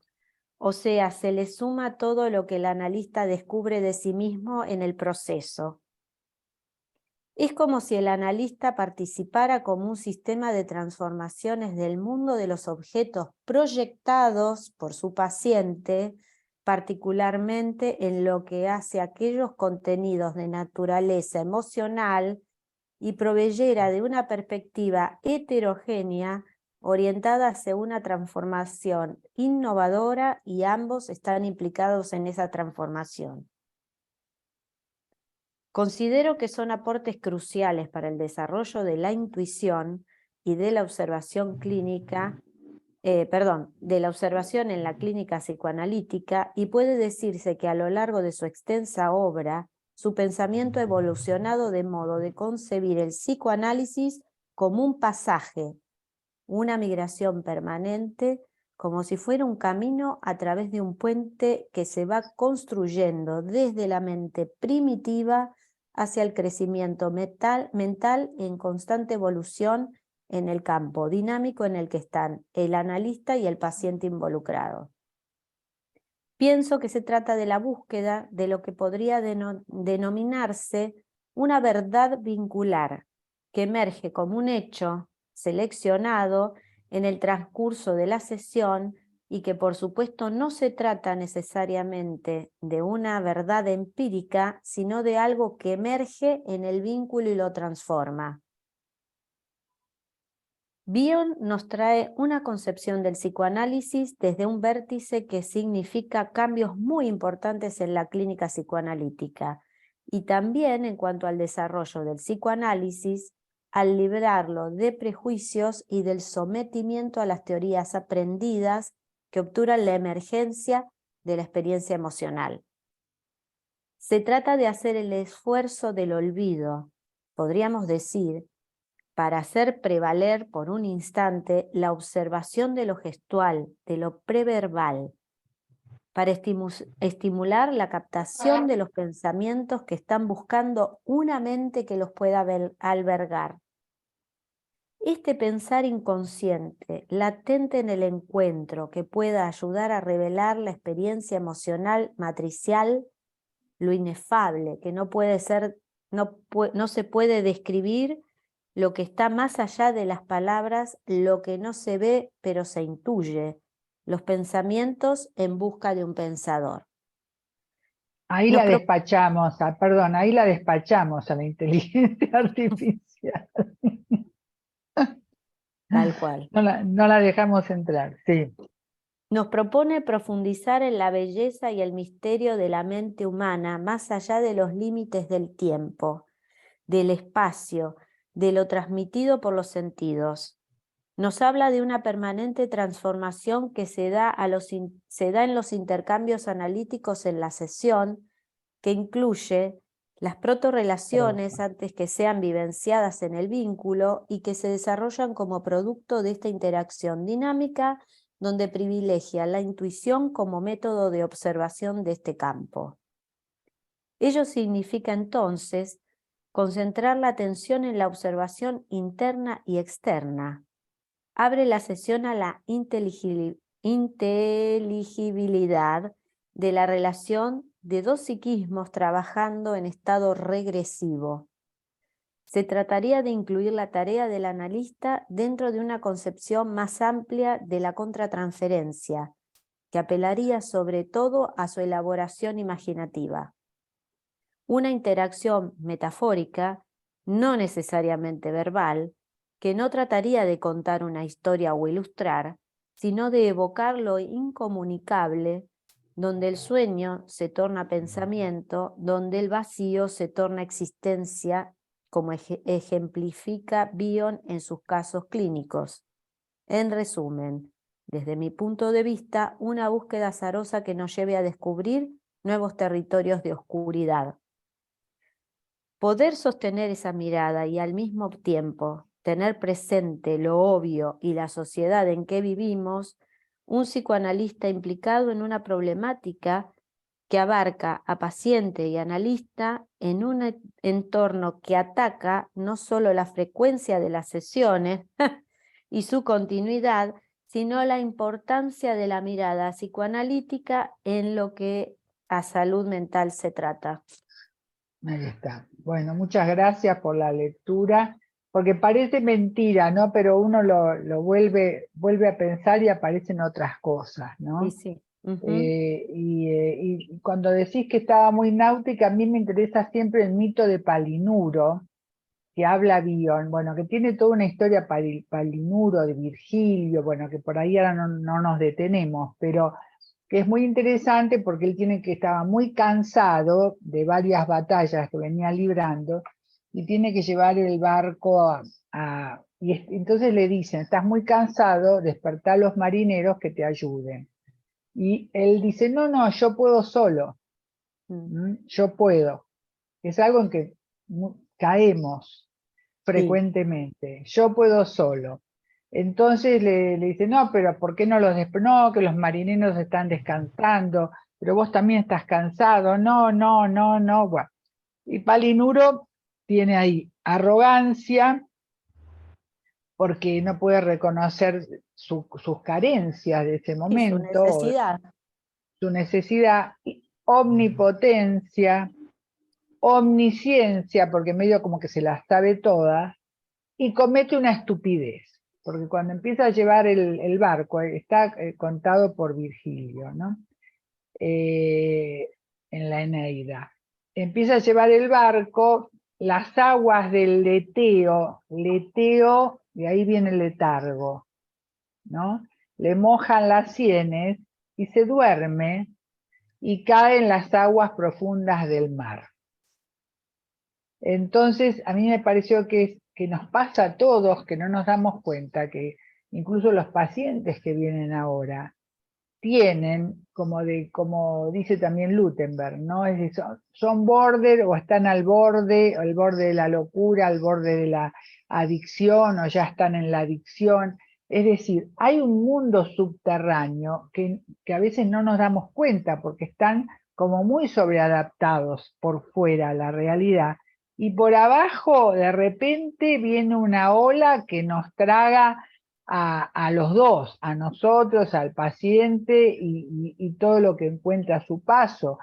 O sea, se le suma todo lo que el analista descubre de sí mismo en el proceso. Es como si el analista participara como un sistema de transformaciones del mundo de los objetos proyectados por su paciente, particularmente en lo que hace a aquellos contenidos de naturaleza emocional, y proveyera de una perspectiva heterogénea orientada hacia una transformación innovadora, y ambos están implicados en esa transformación. Considero que son aportes cruciales para el desarrollo de la intuición y de la observación clínica, de la observación en la clínica psicoanalítica, y puede decirse que a lo largo de su extensa obra, su pensamiento ha evolucionado de modo de concebir el psicoanálisis como un pasaje, una migración permanente, como si fuera un camino a través de un puente que se va construyendo desde la mente primitiva hacia el crecimiento mental en constante evolución en el campo dinámico en el que están el analista y el paciente involucrado. Pienso que se trata de la búsqueda de lo que podría denominarse una verdad vincular, que emerge como un hecho seleccionado en el transcurso de la sesión, y que por supuesto no se trata necesariamente de una verdad empírica, sino de algo que emerge en el vínculo y lo transforma. Bion nos trae una concepción del psicoanálisis desde un vértice que significa cambios muy importantes en la clínica psicoanalítica, y también en cuanto al desarrollo del psicoanálisis, al librarlo de prejuicios y del sometimiento a las teorías aprendidas que obturan la emergencia de la experiencia emocional. Se trata de hacer el esfuerzo del olvido, podríamos decir, para hacer prevaler por un instante la observación de lo gestual, de lo preverbal, para estimular la captación de los pensamientos que están buscando una mente que los pueda albergar. Este pensar inconsciente, latente en el encuentro, que pueda ayudar a revelar la experiencia emocional matricial, lo inefable, que no se puede describir, lo que está más allá de las palabras, lo que no se ve pero se intuye, los pensamientos en busca de un pensador. Ahí la despachamos, ahí la despachamos a la inteligencia artificial. Tal cual. No la dejamos entrar, sí. Nos propone profundizar en la belleza y el misterio de la mente humana más allá de los límites del tiempo, del espacio, de lo transmitido por los sentidos. Nos habla de una permanente transformación que se da en los intercambios analíticos en la sesión, que incluye las protorrelaciones antes que sean vivenciadas en el vínculo y que se desarrollan como producto de esta interacción dinámica, donde privilegia la intuición como método de observación de este campo. Ello significa entonces concentrar la atención en la observación interna y externa. Abre la sesión a la inteligibilidad de la relación de dos psiquismos trabajando en estado regresivo. Se trataría de incluir la tarea del analista dentro de una concepción más amplia de la contratransferencia, que apelaría sobre todo a su elaboración imaginativa. Una interacción metafórica, no necesariamente verbal, que no trataría de contar una historia o ilustrar, sino de evocar lo incomunicable donde el sueño se torna pensamiento, donde el vacío se torna existencia, como ejemplifica Bion en sus casos clínicos. En resumen, desde mi punto de vista, una búsqueda azarosa que nos lleve a descubrir nuevos territorios de oscuridad. Poder sostener esa mirada y al mismo tiempo tener presente lo obvio y la sociedad en que vivimos, un psicoanalista implicado en una problemática que abarca a paciente y analista en un entorno que ataca no solo la frecuencia de las sesiones y su continuidad, sino la importancia de la mirada psicoanalítica en lo que a salud mental se trata. Ahí está. Bueno, muchas gracias por la lectura, porque parece mentira, ¿no? Pero uno lo vuelve a pensar y aparecen otras cosas, ¿no? Sí, sí. Y cuando decís que estaba muy náutica, a mí me interesa siempre el mito de Palinuro, que habla Bion, bueno, que tiene toda una historia Palinuro, de Virgilio, bueno, que por ahí ahora no nos detenemos, pero que es muy interesante porque él estaba muy cansado de varias batallas que venía librando, y tiene que llevar el barco entonces le dicen, estás muy cansado, despertá a los marineros que te ayuden. Y él dice, no, yo puedo solo, yo puedo. Es algo en que caemos frecuentemente, yo puedo solo. Entonces le dice, no, pero ¿por qué no los no, que los marineros están descansando, pero vos también estás cansado, no, bueno. Y Palinuro tiene ahí arrogancia, porque no puede reconocer sus carencias de ese momento, su necesidad, omnipotencia, omnisciencia, porque medio como que se las sabe todas, y comete una estupidez, porque cuando empieza a llevar el barco, está contado por Virgilio, ¿no? En la Eneida. Empieza a llevar el barco, las aguas del leteo, de ahí viene el letargo, ¿no? Le mojan las sienes y se duerme y cae en las aguas profundas del mar. Entonces, a mí me pareció que nos pasa a todos, que no nos damos cuenta, que incluso los pacientes que vienen ahora tienen, como dice también Lutemberg, ¿no? Es decir, son border o están al borde de la locura, al borde de la adicción, o ya están en la adicción. Es decir, hay un mundo subterráneo que a veces no nos damos cuenta porque están como muy sobreadaptados por fuera a la realidad, y por abajo de repente viene una ola que nos traga a los dos, a nosotros, al paciente y todo lo que encuentra a su paso.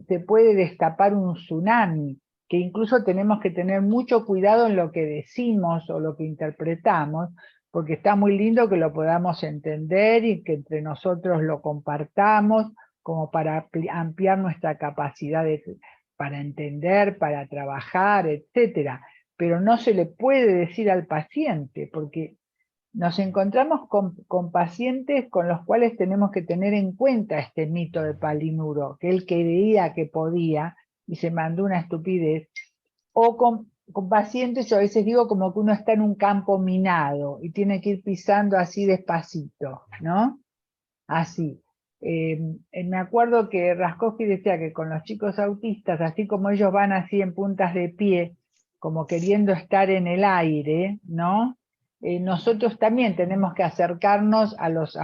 Se puede destapar un tsunami, que incluso tenemos que tener mucho cuidado en lo que decimos o lo que interpretamos, porque está muy lindo que lo podamos entender y que entre nosotros lo compartamos como para ampliar nuestra capacidad para entender, para trabajar, etcétera. Pero no se le puede decir al paciente, porque nos encontramos con pacientes con los cuales tenemos que tener en cuenta este mito de Palinuro, que él creía que podía y se mandó una estupidez, o con pacientes, yo a veces digo como que uno está en un campo minado y tiene que ir pisando así despacito, ¿no? Así. Me acuerdo que Raskowski decía que con los chicos autistas, así como ellos van así en puntas de pie, como queriendo estar en el aire, ¿no? Nosotros también tenemos que acercarnos a los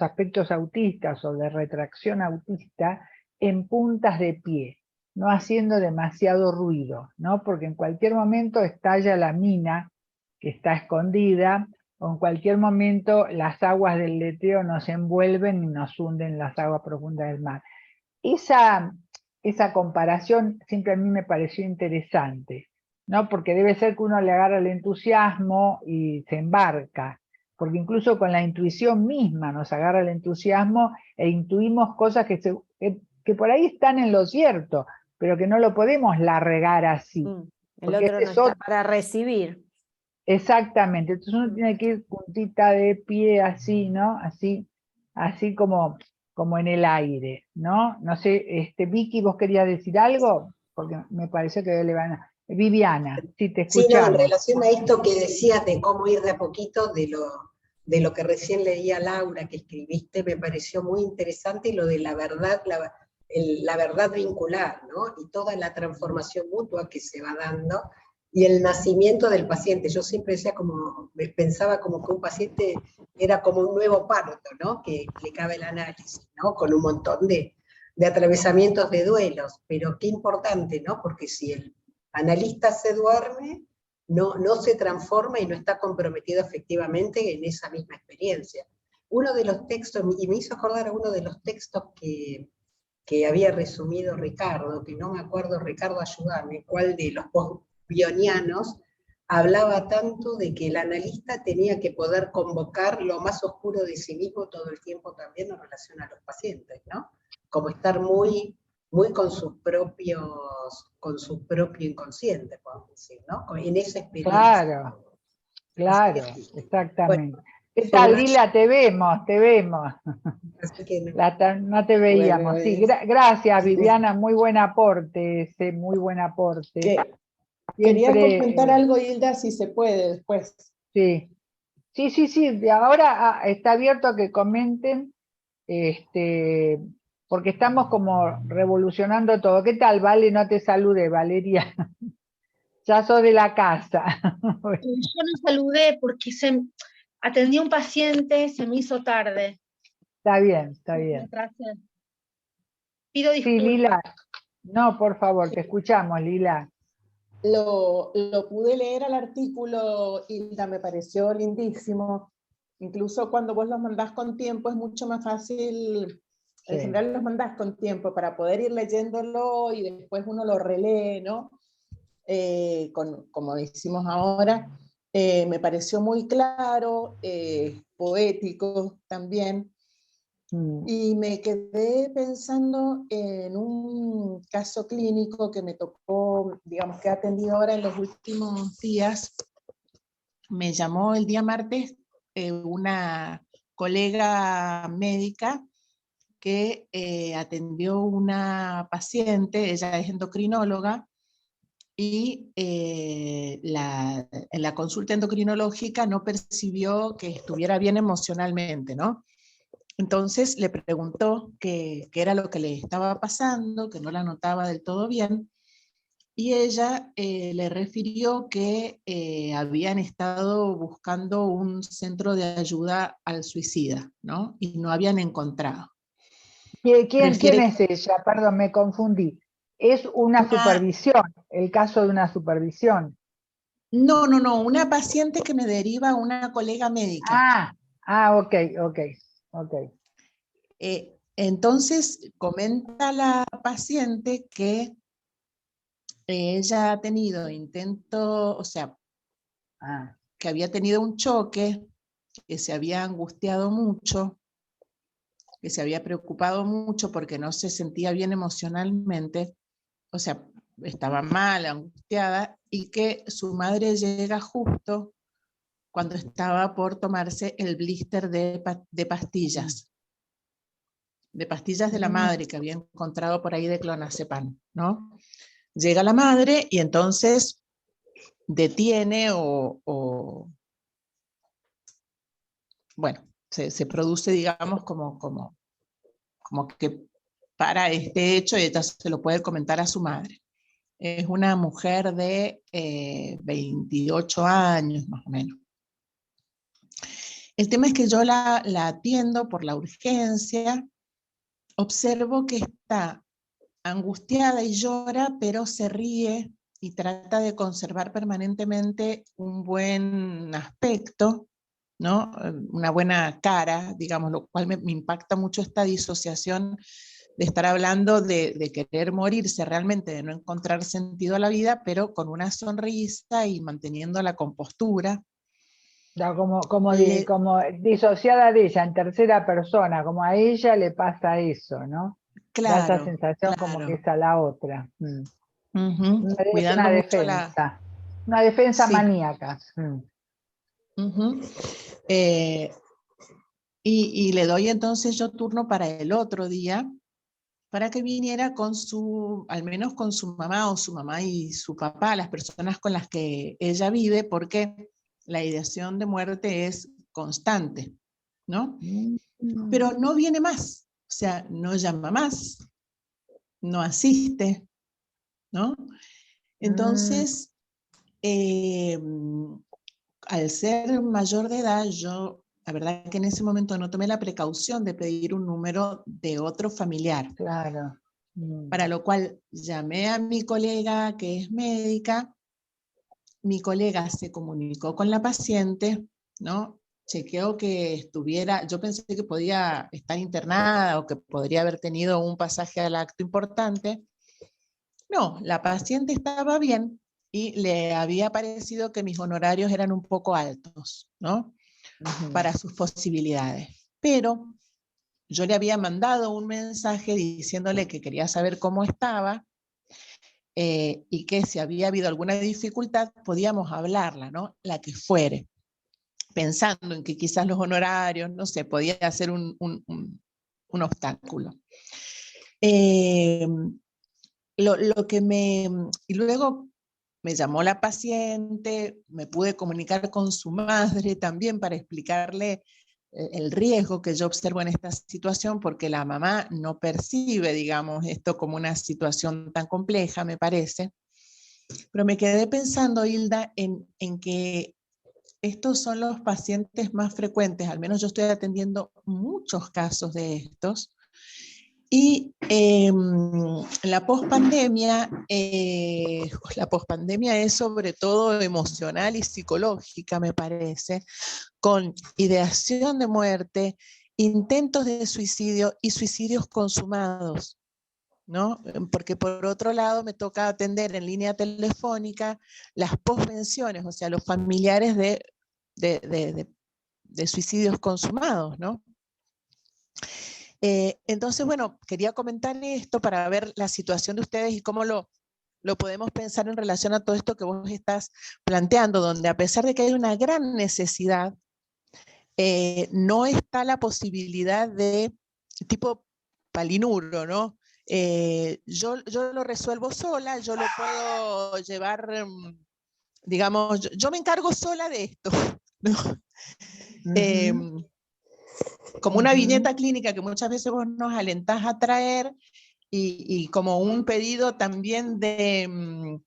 aspectos autistas o de retracción autista en puntas de pie, no haciendo demasiado ruido, ¿no? Porque en cualquier momento estalla la mina que está escondida, o en cualquier momento las aguas del leteo nos envuelven y nos hunden en las aguas profundas del mar. Esa comparación siempre a mí me pareció interesante, ¿no? Porque debe ser que uno le agarra el entusiasmo y se embarca, porque incluso con la intuición misma nos agarra el entusiasmo e intuimos cosas que por ahí están en lo cierto, pero que no lo podemos largar así. El otro no está para recibir. Exactamente, entonces uno tiene que ir puntita de pie así, ¿no? Así como como en el aire, ¿no? No sé, Vicky, ¿vos querías decir algo? Porque me pareció que le van a... Viviana, sí, te Sí, no, en escuchamos. relación a esto que decías de cómo ir de a poquito, de lo que recién leía Laura, que escribiste, me pareció muy interesante, y lo de la verdad, la verdad vincular, ¿no? Y toda la transformación mutua que se va dando, y el nacimiento del paciente. Yo siempre decía pensaba como que un paciente era como un nuevo parto, ¿no? Que explicaba el análisis, ¿no? Con un montón de atravesamientos de duelos, pero qué importante, ¿no? Porque si el analista se duerme, no se transforma y no está comprometido efectivamente en esa misma experiencia. Uno de los textos, y me hizo acordar a uno de los textos que había resumido Ricardo, que no me acuerdo, Ricardo, ayúdame, cuál de los post-bionianos hablaba tanto de que el analista tenía que poder convocar lo más oscuro de sí mismo todo el tiempo también en relación a los pacientes, ¿no? Como estar muy con su propio inconsciente, podemos decir, ¿no? En esa experiencia. Claro, exactamente. Bueno, ¿qué tal, Lila? Te vemos. Así que No te veíamos. Bueno, sí, gracias, Viviana, muy buen aporte, muy buen aporte. Quería Siempre, comentar algo, Hilda, si se puede después. Sí, ahora está abierto a que comenten, porque estamos como revolucionando todo. ¿Qué tal, Vale? No te salude, Valeria. Ya sos de la casa. Yo no saludé porque atendí a un paciente, se me hizo tarde. Está bien. Pido disculpas. Sí, Lila. No, por favor, te escuchamos, Lila. Lo pude leer al artículo, Hilda, me pareció lindísimo. Incluso cuando vos los mandás con tiempo es mucho más fácil. Sí. En general los mandás con tiempo para poder ir leyéndolo y después uno lo relee, ¿no? Como hicimos ahora. Me pareció muy claro, poético también. Y me quedé pensando en un caso clínico que me tocó, digamos, que he atendido ahora en los últimos días. Me llamó el día martes una colega médica que atendió una paciente, ella es endocrinóloga, y en la consulta endocrinológica no percibió que estuviera bien emocionalmente, ¿no? Entonces le preguntó qué era lo que le estaba pasando, que no la notaba del todo bien, y ella le refirió que habían estado buscando un centro de ayuda al suicida, ¿no? Y no habían encontrado. ¿Quién es ella? Perdón, me confundí. ¿Es una supervisión, el caso de una supervisión? No, una paciente que me deriva a una colega médica. Ok. Entonces comenta la paciente que ella ha tenido que había tenido un choque, que se había angustiado mucho, que se había preocupado mucho porque no se sentía bien emocionalmente, o sea, estaba mal, angustiada, y que su madre llega justo cuando estaba por tomarse el blister de pastillas. De pastillas de la madre que había encontrado por ahí de clonazepam, ¿no? Llega la madre y entonces detiene bueno, se produce, digamos, como que para este hecho, y ella se lo puede comentar a su madre. Es una mujer de 28 años, más o menos. El tema es que yo la atiendo por la urgencia, observo que está angustiada y llora, pero se ríe y trata de conservar permanentemente un buen aspecto, ¿no? Una buena cara, digamos, lo cual me impacta mucho esta disociación de estar hablando de querer morirse realmente, de no encontrar sentido a la vida, pero con una sonrisa y manteniendo la compostura. Como disociada de ella, en tercera persona, como a ella le pasa eso, ¿no? Claro. Da esa sensación como que es a la otra. Cuidando una mucho defensa. Una defensa sí. maníaca. y le doy entonces yo turno para el otro día, para que viniera con al menos con su mamá o su mamá y su papá, las personas con las que ella vive, porque la ideación de muerte es constante, ¿no? Pero no viene más, o sea, no llama más, no asiste, ¿no? Entonces, al ser mayor de edad, yo, la verdad que en ese momento no tomé la precaución de pedir un número de otro familiar. Claro. Para lo cual llamé a mi colega que es médica, mi colega se comunicó con la paciente, ¿no? Chequeó que estuviera, yo pensé que podía estar internada o que podría haber tenido un pasaje al acto importante. No, la paciente estaba bien y le había parecido que mis honorarios eran un poco altos, ¿no? Para sus posibilidades. Pero yo le había mandado un mensaje diciéndole que quería saber cómo estaba y que si había habido alguna dificultad podíamos hablarla, ¿no? La que fuere. Pensando en que quizás los honorarios, no sé, podía ser un obstáculo. Y luego me llamó la paciente, me pude comunicar con su madre también para explicarle el riesgo que yo observo en esta situación, porque la mamá no percibe, digamos, esto como una situación tan compleja, me parece. Pero me quedé pensando, Hilda, en que estos son los pacientes más frecuentes, al menos yo estoy atendiendo muchos casos de estos, y la pospandemia es sobre todo emocional y psicológica, me parece, con ideación de muerte, intentos de suicidio y suicidios consumados, ¿no? Porque por otro lado me toca atender en línea telefónica las posvenciones, o sea, los familiares de suicidios consumados, ¿no? Entonces, bueno, quería comentar esto para ver la situación de ustedes y cómo lo podemos pensar en relación a todo esto que vos estás planteando, donde a pesar de que hay una gran necesidad, no está la posibilidad de tipo palinuro, ¿no? Yo lo resuelvo sola, yo lo puedo llevar, digamos, yo me encargo sola de esto, ¿no? Como una viñeta clínica que muchas veces vos nos alentás a traer y como un pedido también de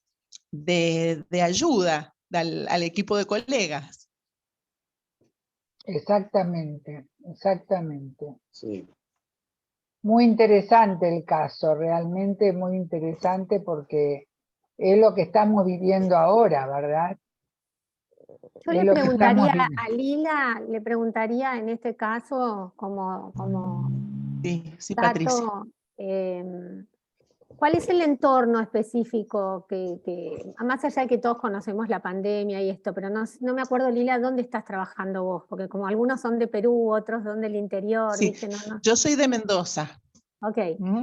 ayuda al equipo de colegas. Exactamente, exactamente. Sí. Muy interesante el caso, realmente muy interesante porque es lo que estamos viviendo ahora, ¿verdad? Yo le preguntaría a Lila, le preguntaría en este caso como sí, dato, Patricia. ¿Cuál es el entorno específico que, más allá de que todos conocemos la pandemia y esto, pero no me acuerdo, Lila, ¿dónde estás trabajando vos? Porque como algunos son de Perú, otros son del interior. Sí, ¿viste? Yo soy de Mendoza. Ok,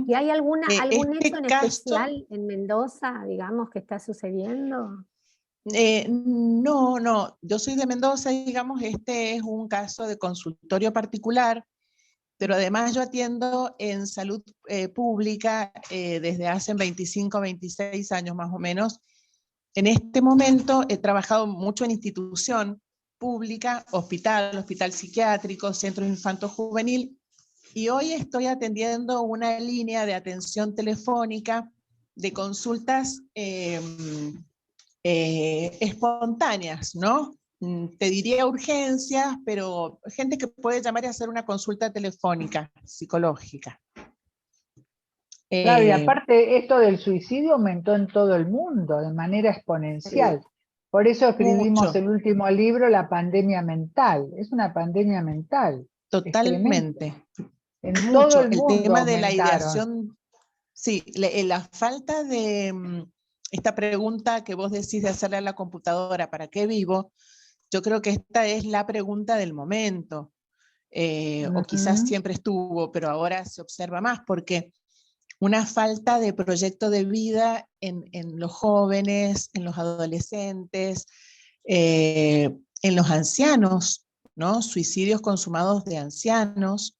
¿y hay algún hecho en caso, especial en Mendoza, digamos, que está sucediendo? No, yo soy de Mendoza, digamos, este es un caso de consultorio particular, pero además yo atiendo en salud pública desde hace 25, 26 años más o menos. En este momento he trabajado mucho en institución pública, hospital psiquiátrico, centro infanto-juvenil, y hoy estoy atendiendo una línea de atención telefónica de consultas espontáneas, ¿no? Te diría urgencias, pero gente que puede llamar y hacer una consulta telefónica psicológica. Claro, y aparte esto del suicidio aumentó en todo el mundo de manera exponencial. Por eso escribimos el último libro, La pandemia mental. Es una pandemia mental. Totalmente. En todo el mundo tema de la aumentaron. ideación, sí, la falta de esta pregunta que vos decís de hacerle a la computadora, ¿para qué vivo? Yo creo que esta es la pregunta del momento. O quizás siempre estuvo, pero ahora se observa más, porque una falta de proyecto de vida en los jóvenes, en los adolescentes, en los ancianos, ¿no? Suicidios consumados de ancianos.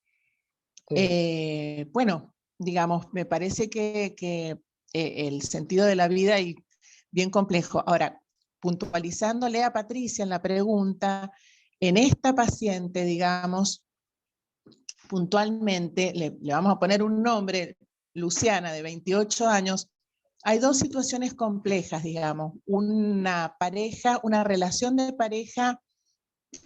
Bueno, digamos, me parece que el sentido de la vida es bien complejo. Ahora, puntualizándole a Patricia en la pregunta, en esta paciente, digamos, puntualmente, le vamos a poner un nombre, Luciana, de 28 años, hay dos situaciones complejas, digamos. Una pareja, una relación de pareja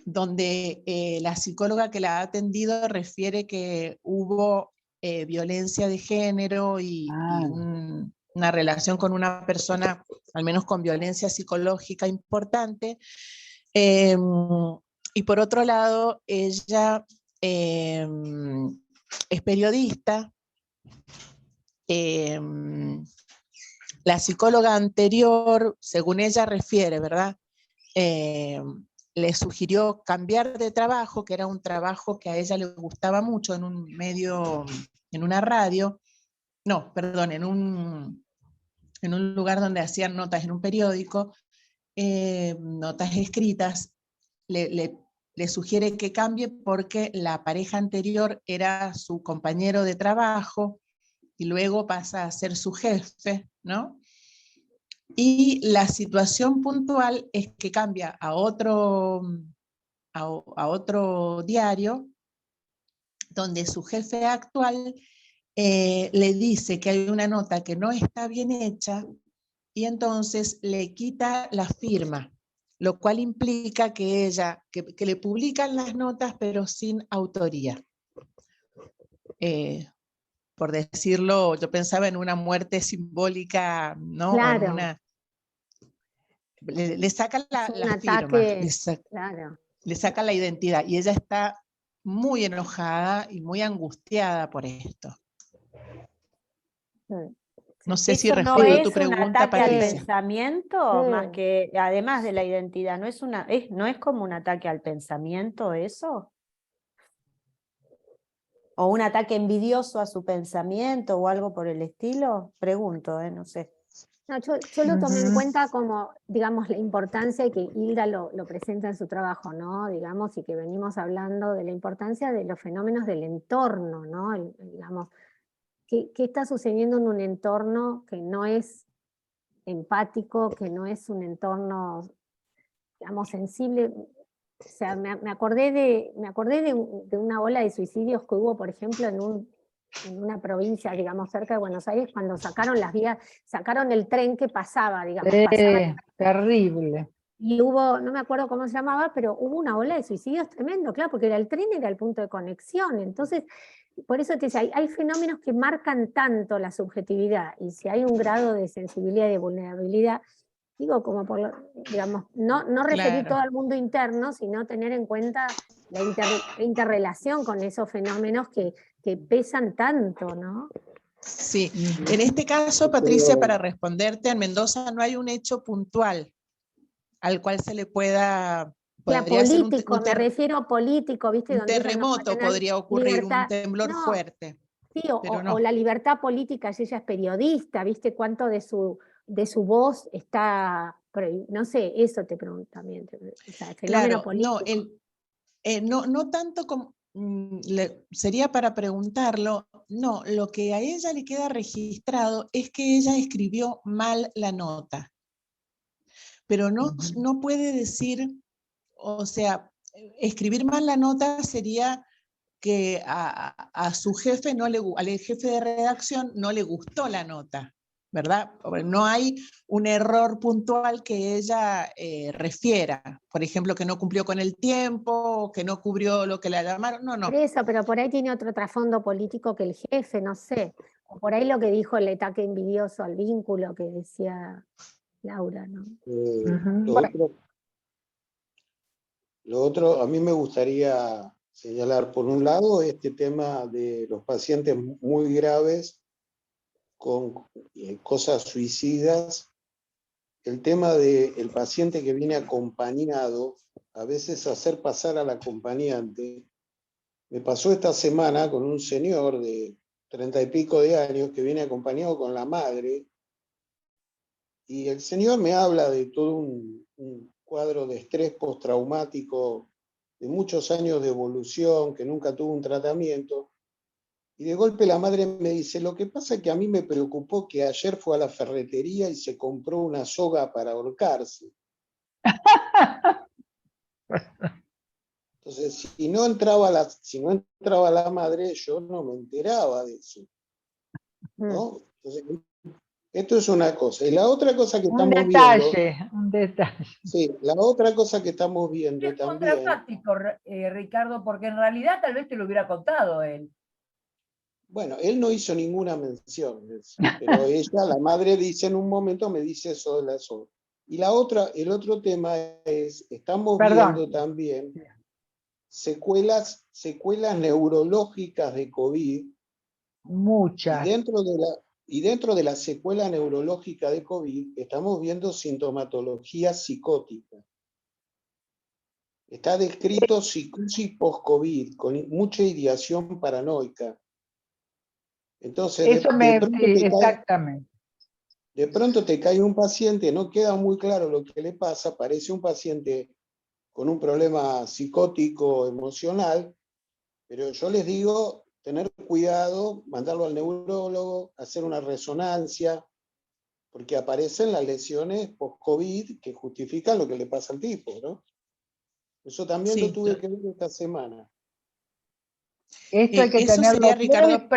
donde la psicóloga que la ha atendido refiere que hubo violencia de género y una relación con una persona, al menos con violencia psicológica importante. Y por otro lado, ella es periodista. La psicóloga anterior, según ella refiere, ¿verdad? Le sugirió cambiar de trabajo, que era un trabajo que a ella le gustaba mucho en un medio, en una radio, no, perdón, en un lugar donde hacían notas, en un periódico, notas escritas. Le sugiere que cambie porque la pareja anterior era su compañero de trabajo y luego pasa a ser su jefe, ¿no? Y la situación puntual es que cambia a otro diario, donde su jefe actual le dice que hay una nota que no está bien hecha, y entonces le quita la firma, lo cual implica que que le publican las notas, pero sin autoría. Por decirlo, yo pensaba en una muerte simbólica, ¿no? Claro. En una, le saca la firma, claro. le saca la identidad, y ella está muy enojada y muy angustiada por esto. No sé si ¿Eso no respondo es tu un pregunta, ataque al Patricia. pensamiento, más que, además de la identidad, no es como un ataque al pensamiento eso? ¿O un ataque envidioso a su pensamiento o algo por el estilo? Pregunto, no sé. No, yo lo tomé en cuenta como, digamos, la importancia que Hilda lo presenta en su trabajo, ¿no? Digamos, y que venimos hablando de la importancia de los fenómenos del entorno, ¿no? Digamos, ¿qué está sucediendo en un entorno que no es empático, que no es un entorno, digamos, sensible? O sea, me acordé de una ola de suicidios que hubo, por ejemplo, en una provincia, digamos, cerca de Buenos Aires, cuando sacaron las vías, sacaron el tren que pasaba, digamos. Terrible. Y hubo, no me acuerdo cómo se llamaba, pero hubo una ola de suicidios tremendo, claro, porque el tren era el punto de conexión. Entonces, por eso te decía, hay fenómenos que marcan tanto la subjetividad, y si hay un grado de sensibilidad y de vulnerabilidad, digo, como digamos, no referir todo al mundo interno, sino tener en cuenta la interrelación con esos fenómenos que pesan tanto, ¿no? Sí, en este caso, Patricia, para responderte, en Mendoza no hay un hecho puntual al cual se le pueda... político, me refiero a político, ¿viste? Un Donde terremoto podría ocurrir, libertad, un temblor fuerte. Sí, o la libertad política, si ella es periodista, ¿viste? Cuánto de su voz está, no sé, eso te pregunto también. O sea, el fenómeno político. No tanto como, sería para preguntarlo, no, lo que a ella le queda registrado es que ella escribió mal la nota, pero no puede decir, o sea, escribir mal la nota sería que a su jefe, al jefe de redacción no le gustó la nota, ¿verdad? No hay un error puntual que ella refiera, por ejemplo, que no cumplió con el tiempo, que no cubrió lo que le llamaron, no. Por eso, pero por ahí tiene otro trasfondo político que el jefe, no sé. O por ahí lo que dijo el ataque envidioso al vínculo que decía Laura, ¿no? Lo otro, a mí me gustaría señalar, por un lado, este tema de los pacientes muy graves con cosas suicidas, el tema del paciente que viene acompañado, a veces hacer pasar al acompañante. Me pasó esta semana con un señor de 30 y pico de años que viene acompañado con la madre, y el señor me habla de todo un cuadro de estrés postraumático de muchos años de evolución, que nunca tuvo un tratamiento, y de golpe la madre me dice, lo que pasa es que a mí me preocupó que ayer fue a la ferretería y se compró una soga para ahorcarse. Entonces, si no entraba la madre, yo no me enteraba de eso, ¿no? Entonces, esto es una cosa. Y la otra cosa que estamos viendo... Un detalle. Sí, la otra cosa que estamos viendo Es también... contrafáctico, Ricardo, porque en realidad tal vez te lo hubiera contado él. Bueno, él no hizo ninguna mención de eso, pero ella, la madre, dice en un momento, me dice eso de la soga. Y la otra, el otro tema es, estamos viendo también secuelas neurológicas de COVID. Muchas. Y dentro de la secuela neurológica de COVID, estamos viendo sintomatología psicótica. Está descrito psicosis post-COVID, con mucha ideación paranoica. Entonces, exactamente. De pronto te cae un paciente, no queda muy claro lo que le pasa, parece un paciente con un problema psicótico, emocional, pero yo les digo, tener cuidado, mandarlo al neurólogo, hacer una resonancia, porque aparecen las lesiones post-COVID que justifican lo que le pasa al tipo, ¿no? Eso también lo tuve que ver esta semana. Esto hay que eso tenerlo sería, Ricardo,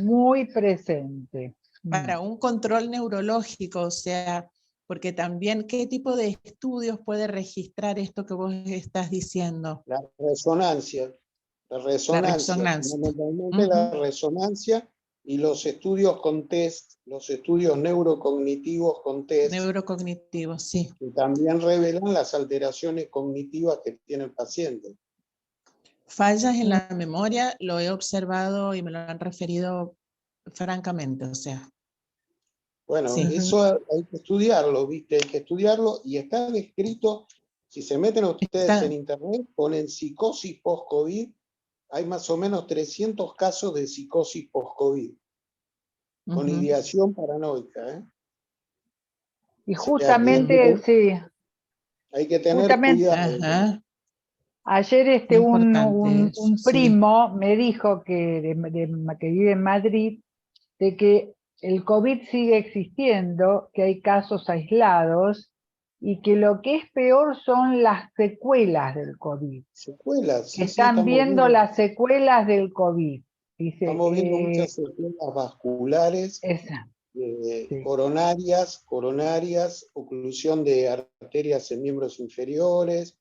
muy presente. para un control neurológico, o sea, porque también, ¿qué tipo de estudios puede registrar esto que vos estás diciendo? La resonancia. Fundamentalmente la resonancia y los estudios con test, los estudios neurocognitivos con test. Neurocognitivos, sí. Que también revelan las alteraciones cognitivas que tiene el paciente. Fallas en la memoria, lo he observado y me lo han referido francamente, o sea. Bueno, eso hay que estudiarlo, ¿viste? Hay que estudiarlo y está descrito, si se meten ustedes en internet, ponen psicosis post-COVID, hay más o menos 300 casos de psicosis post-COVID, con ideación paranoica, ¿eh? Y justamente, sí. Hay que tener cuidado. Ayer un primo me dijo que vive en Madrid, de que el COVID sigue existiendo, que hay casos aislados, y que lo que es peor son las secuelas del COVID. Secuelas, sí, están viendo las secuelas del COVID. Dice, estamos viendo muchas secuelas vasculares, coronarias, oclusión de arterias en miembros inferiores.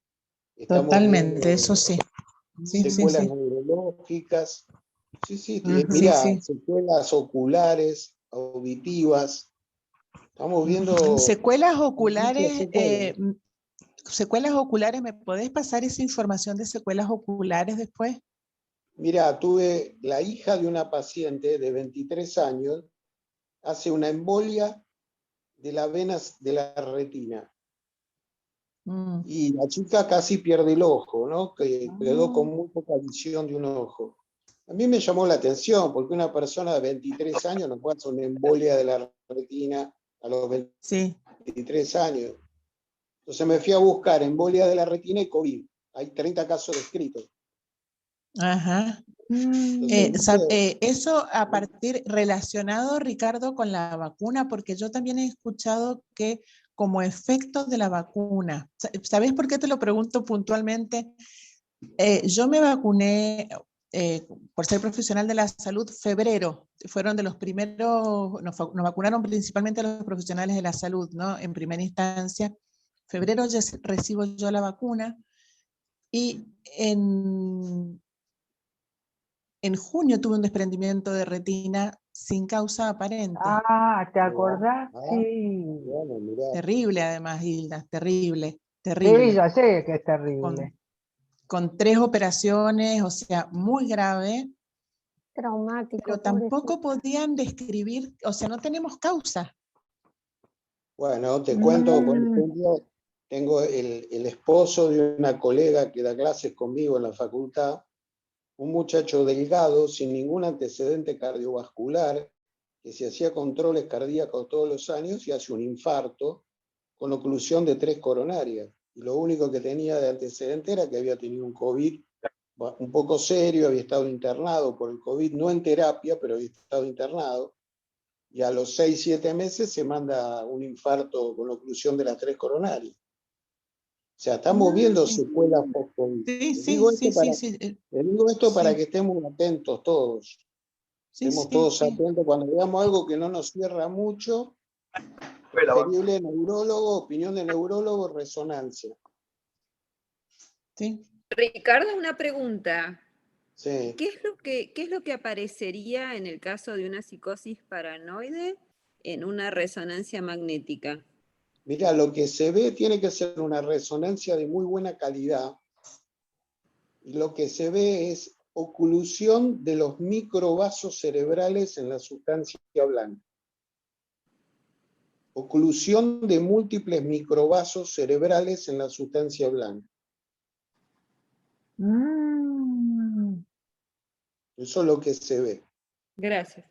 Totalmente, eso sí. Secuelas neurológicas. Mira, secuelas oculares, auditivas. Estamos viendo... Secuelas oculares, ¿me podés pasar esa información de secuelas oculares después? Mira, tuve la hija de una paciente de 23 años, hace una embolia de las venas de la retina. Y la chica casi pierde el ojo, ¿no? Que quedó con muy poca visión de un ojo. A mí me llamó la atención, porque una persona de 23 años no puede hacer una embolia de la retina a los 23 años. Entonces me fui a buscar embolia de la retina y COVID. Hay 30 casos descritos. Ajá. Eso a partir relacionado, Ricardo, con la vacuna, porque yo también he escuchado que como efecto de la vacuna, ¿sabes por qué te lo pregunto puntualmente? Yo me vacuné, por ser profesional de la salud, febrero, fueron de los primeros, nos vacunaron principalmente a los profesionales de la salud, ¿no? En primera instancia, febrero ya recibo yo la vacuna y en junio tuve un desprendimiento de retina sin causa aparente. ¿Te acordás? Sí. Bueno, terrible además, Hilda, terrible. Sí, ya sé que es terrible. Con 3 operaciones, o sea, muy grave. Traumático. Pero tampoco podían describir, o sea, no tenemos causa. Bueno, te cuento, por ejemplo, tengo el esposo de una colega que da clases conmigo en la facultad, un muchacho delgado, sin ningún antecedente cardiovascular, que se hacía controles cardíacos todos los años y hace un infarto con oclusión de 3 coronarias. y lo único que tenía de antecedente era que había tenido un COVID un poco serio, había estado internado por el COVID, no en terapia, pero había estado internado, y a los 6, 7 meses se manda un infarto con oclusión de las 3 coronarias. O sea, estamos viendo secuelas post-COVID. Les digo esto para que estemos atentos todos. Estemos todos atentos cuando veamos algo que no nos cierra mucho. Preferible neurólogo, opinión de neurólogo, resonancia. Sí. Ricardo, una pregunta. Sí. ¿Qué es lo que aparecería en el caso de una psicosis paranoide en una resonancia magnética? Mira, lo que se ve tiene que ser una resonancia de muy buena calidad. Y lo que se ve es oclusión de los microvasos cerebrales en la sustancia blanca. Oclusión de múltiples microvasos cerebrales en la sustancia blanca. Eso es lo que se ve. Gracias.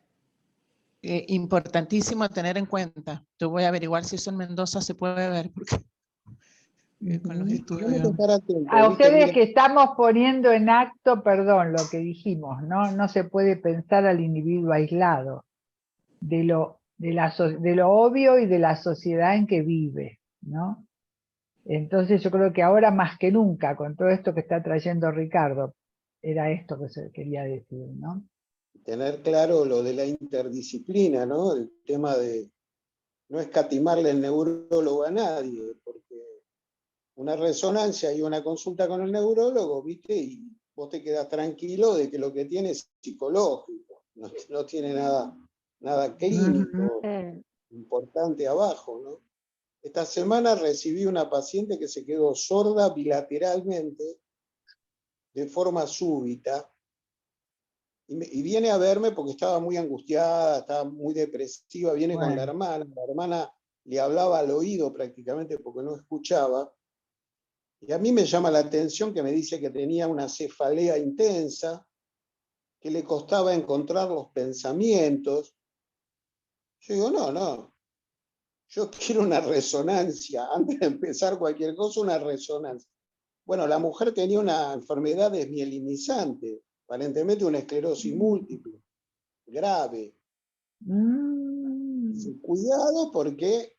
Importantísimo tener en cuenta. Yo voy a averiguar si eso en Mendoza se puede ver, porque con los estudios. A ustedes que estamos poniendo en acto, perdón, lo que dijimos, ¿no? No se puede pensar al individuo aislado de lo obvio y de la sociedad en que vive, ¿no? Entonces yo creo que ahora más que nunca, con todo esto que está trayendo Ricardo, era esto que se quería decir, ¿no? Tener claro lo de la interdisciplina, ¿no? El tema de no escatimarle el neurólogo a nadie, porque una resonancia y una consulta con el neurólogo, ¿viste? Y vos te quedas tranquilo de que lo que tiene es psicológico, no tiene nada clínico importante abajo, ¿no? Esta semana recibí una paciente que se quedó sorda bilateralmente de forma súbita y viene a verme porque estaba muy angustiada, estaba muy depresiva, viene con la hermana le hablaba al oído prácticamente porque no escuchaba, y a mí me llama la atención que me dice que tenía una cefalea intensa, que le costaba encontrar los pensamientos. Yo digo, no, yo quiero una resonancia, antes de empezar cualquier cosa, una resonancia. Bueno, la mujer tenía una enfermedad desmielinizante, aparentemente una esclerosis múltiple, grave. Cuidado porque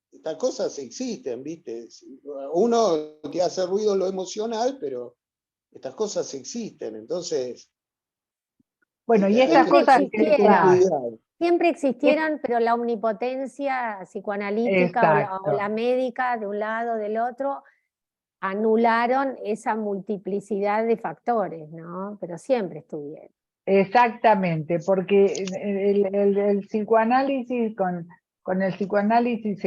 estas cosas existen, ¿viste? Uno te hace ruido lo emocional, pero estas cosas existen, entonces... Bueno, y estas cosas siempre existieron, pero la omnipotencia psicoanalítica o la médica de un lado del otro anularon esa multiplicidad de factores, ¿no? Pero siempre estuvieron. Exactamente, porque el psicoanálisis, con el psicoanálisis,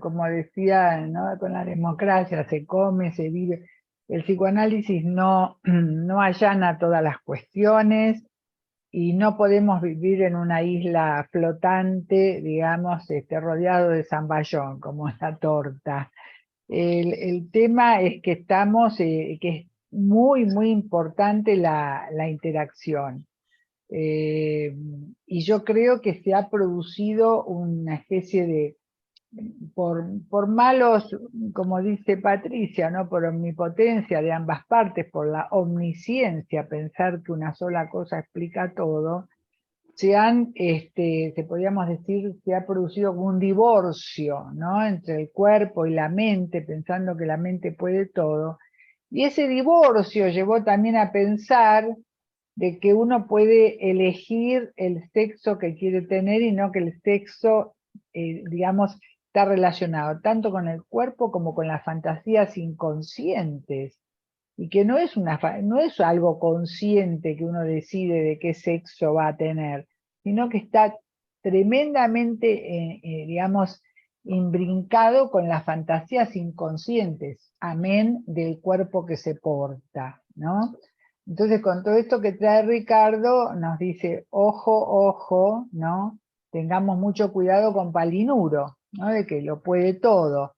como decía, ¿no? Con la democracia, se come, se vive. El psicoanálisis no allana todas las cuestiones y no podemos vivir en una isla flotante, digamos, rodeado de zamballón, como la torta. El tema es que que es muy, muy importante la interacción. Y yo creo que se ha producido una especie de, por malos, como dice Patricia, ¿no? Por omnipotencia de ambas partes, por la omnisciencia, pensar que una sola cosa explica todo, podríamos decir, se ha producido un divorcio, ¿no? Entre el cuerpo y la mente, pensando que la mente puede todo. Y ese divorcio llevó también a pensar de que uno puede elegir el sexo que quiere tener y no que el sexo, digamos, está relacionado tanto con el cuerpo como con las fantasías inconscientes. Y que no es algo consciente que uno decide de qué sexo va a tener, sino que está tremendamente, digamos, imbrincado con las fantasías inconscientes, amén del cuerpo que se porta, ¿no? Entonces, con todo esto que trae Ricardo, nos dice, ojo, ¿no? Tengamos mucho cuidado con Palinuro, ¿no? De que lo puede todo.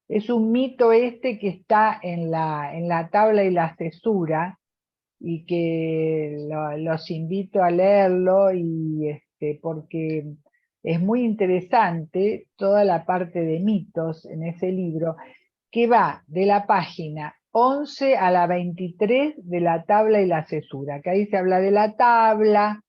Es un mito que está en la tabla y la cesura, y que los invito a leerlo, y porque es muy interesante toda la parte de mitos en ese libro, que va de la página 11 a la 23 de la tabla y la cesura, que ahí se habla de la tabla,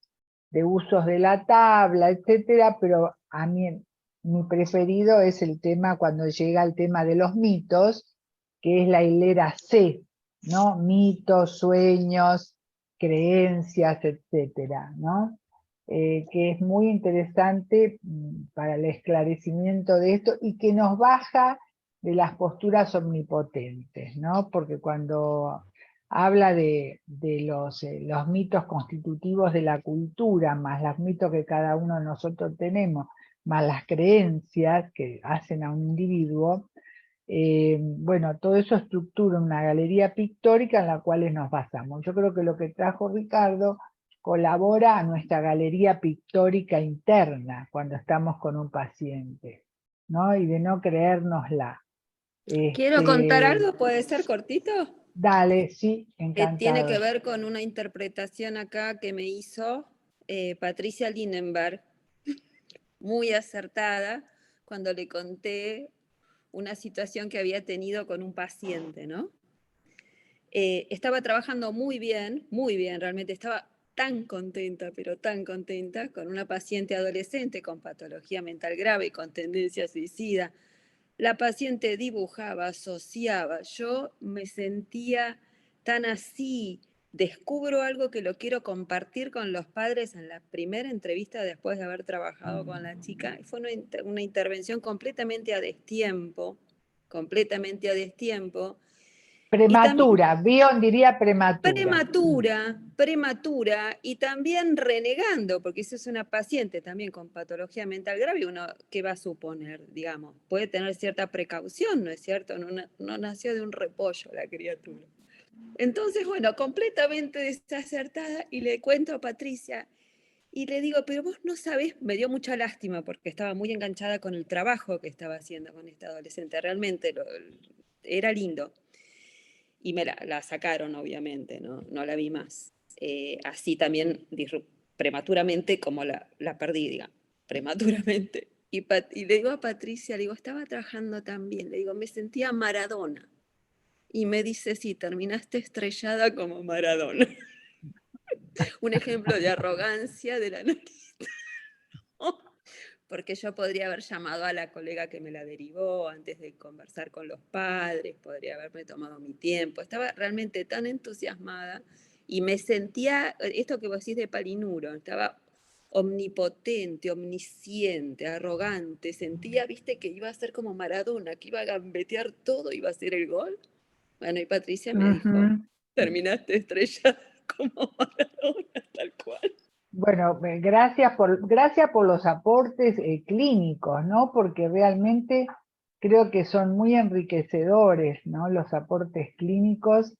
de usos de la tabla, etcétera, pero a mí mi preferido es el tema cuando llega el tema de los mitos, que es la hilera C, ¿no? Mitos, sueños, creencias, etcétera, ¿no? Que es muy interesante para el esclarecimiento de esto y que nos baja de las posturas omnipotentes, ¿no? Porque cuando habla de los mitos constitutivos de la cultura, más los mitos que cada uno de nosotros tenemos, más las creencias que hacen a un individuo, bueno, todo eso estructura una galería pictórica en la cual nos basamos. Yo creo que lo que trajo Ricardo colabora a nuestra galería pictórica interna cuando estamos con un paciente, ¿no? Y de no creérnosla. Quiero contar algo, ¿puede ser cortito? Dale, sí, encantado. Tiene que ver con una interpretación acá que me hizo Patricia Linenberg, muy acertada, cuando le conté una situación que había tenido con un paciente, ¿no? Estaba trabajando muy bien, realmente estaba tan contenta, pero tan contenta, con una paciente adolescente con patología mental grave y con tendencia suicida. La paciente dibujaba, asociaba, yo me sentía tan así, descubro algo que lo quiero compartir con los padres en la primera entrevista después de haber trabajado con la chica. Fue una intervención completamente a destiempo, Prematura, Bion diría prematura. Prematura y también renegando, porque eso es una paciente también con patología mental grave, uno ¿qué va a suponer? Digamos, puede tener cierta precaución, ¿no es cierto? No nació de un repollo la criatura. Entonces, bueno, completamente desacertada, y le cuento a Patricia, y le digo, pero vos no sabés, me dio mucha lástima, porque estaba muy enganchada con el trabajo que estaba haciendo con esta adolescente, realmente era lindo. Y me la sacaron, obviamente, no la vi más. Así también, prematuramente, como la perdí, digamos, prematuramente. Y le digo a Patricia, le digo, estaba trabajando tan bien, le digo, me sentía Maradona. Y me dice, sí, terminaste estrellada como Maradona. Un ejemplo de arrogancia de la analista. Porque yo podría haber llamado a la colega que me la derivó antes de conversar con los padres, podría haberme tomado mi tiempo. Estaba realmente tan entusiasmada y me sentía, esto que vos decís de Palinuro, estaba omnipotente, omnisciente, arrogante. Sentía, viste, que iba a ser como Maradona, que iba a gambetear todo, iba a ser el gol. Bueno, y Patricia me dijo, terminaste estrellada como Maradona, tal cual. Bueno, gracias por los aportes clínicos, ¿no? Porque realmente creo que son muy enriquecedores, ¿no? Los aportes clínicos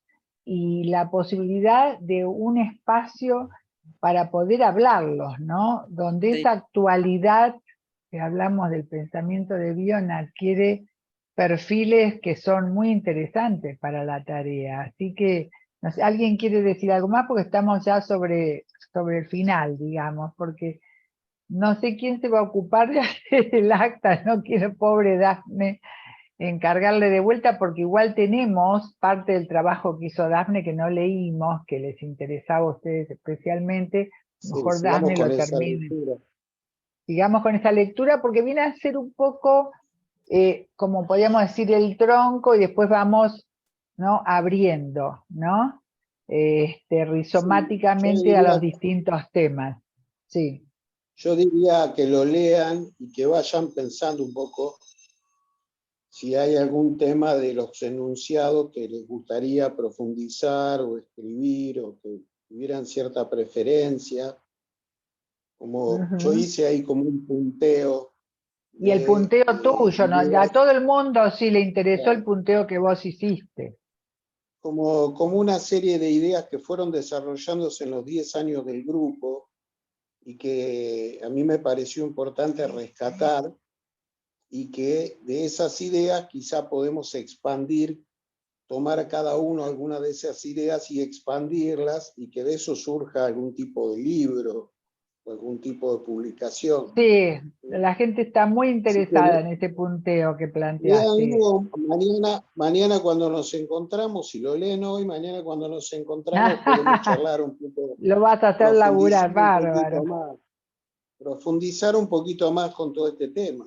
y la posibilidad de un espacio para poder hablarlos, ¿no? Donde esa actualidad, que hablamos del pensamiento de Bion, adquiere perfiles que son muy interesantes para la tarea. Así que, no sé, ¿alguien quiere decir algo más? Porque estamos ya sobre el final, digamos, porque no sé quién se va a ocupar de hacer el acta, no quiero, pobre Dafne, encargarle de vuelta, porque igual tenemos parte del trabajo que hizo Dafne que no leímos, que les interesaba a ustedes especialmente, mejor Dafne lo termine. Sigamos con esa lectura, porque viene a ser un poco, como podríamos decir, el tronco, y después vamos, ¿no?, abriendo, ¿no?, rizomáticamente a los distintos temas. Sí. Yo diría que lo lean y que vayan pensando un poco si hay algún tema de los enunciados que les gustaría profundizar o escribir, o que tuvieran cierta preferencia. Como yo hice ahí como un punteo. Y el punteo tuyo, ¿no? A todo el mundo sí le interesó el punteo que vos hiciste. Como una serie de ideas que fueron desarrollándose en los 10 años del grupo y que a mí me pareció importante rescatar, y que de esas ideas quizá podemos expandir, tomar cada uno alguna de esas ideas y expandirlas, y que de eso surja algún tipo de libro o algún tipo de publicación. Sí, la gente está muy interesada en este punteo que Bien, planteaste. Hugo, mañana cuando nos encontramos, si lo leen hoy, mañana cuando nos encontramos podemos charlar un poco. Lo vas a hacer laburar, bárbaro. Profundizar un poquito más con todo este tema.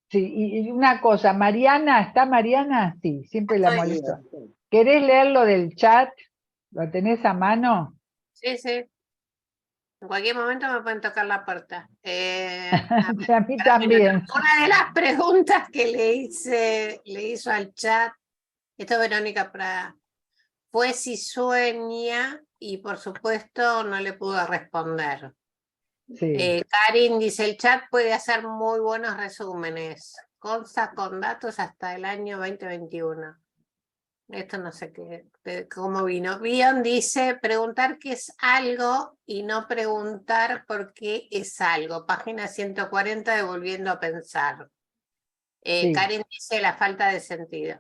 Sí, y una cosa, Mariana, ¿está Mariana? Sí, siempre la molesto. ¿Querés leer lo del chat? ¿Lo tenés a mano? Sí, sí. En cualquier momento me pueden tocar la puerta. A mí también. Una de las preguntas que le hizo al chat, esto es Verónica Prada, fue si sueña y por supuesto no le pudo responder. Sí. Karin dice, el chat puede hacer muy buenos resúmenes, consta con datos hasta el año 2021. Esto no sé cómo vino. Bion dice, preguntar qué es algo y no preguntar por qué es algo. Página 140 de Volviendo a Pensar. Sí. Karin dice, la falta de sentido.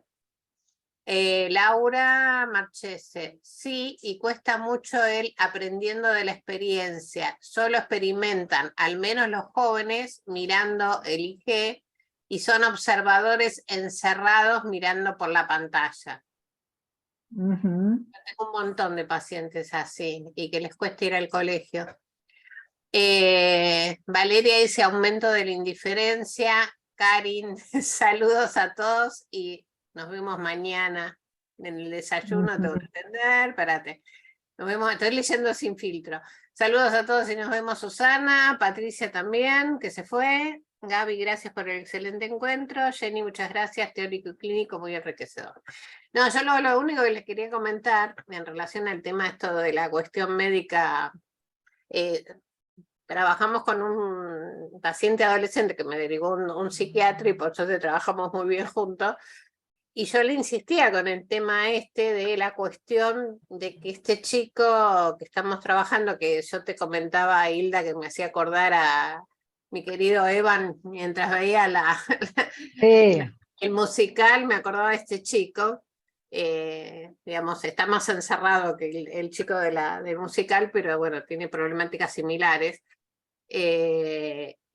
Laura Marchese, sí, y cuesta mucho el aprendiendo de la experiencia. Solo experimentan, al menos los jóvenes, mirando el IG y son observadores encerrados mirando por la pantalla. Tengo un montón de pacientes así y que les cuesta ir al colegio. Valeria dice aumento de la indiferencia. Karin, saludos a todos y nos vemos mañana en el desayuno. Tengo que entender, espérate. Nos vemos, estoy leyendo sin filtro. Saludos a todos y nos vemos. Susana, Patricia también, que se fue. Gaby, gracias por el excelente encuentro. Jenny, muchas gracias. Teórico y clínico, muy enriquecedor. No, yo lo único que les quería comentar en relación al tema esto de la cuestión médica, trabajamos con un paciente adolescente que me derivó un psiquiatra y por eso trabajamos muy bien juntos. Y yo le insistía con el tema de la cuestión de que este chico que estamos trabajando, que yo te comentaba, Hilda, que me hacía acordar a mi querido Evan mientras veía el musical, me acordaba de este chico, digamos, está más encerrado que el chico del musical, pero bueno, tiene problemáticas similares.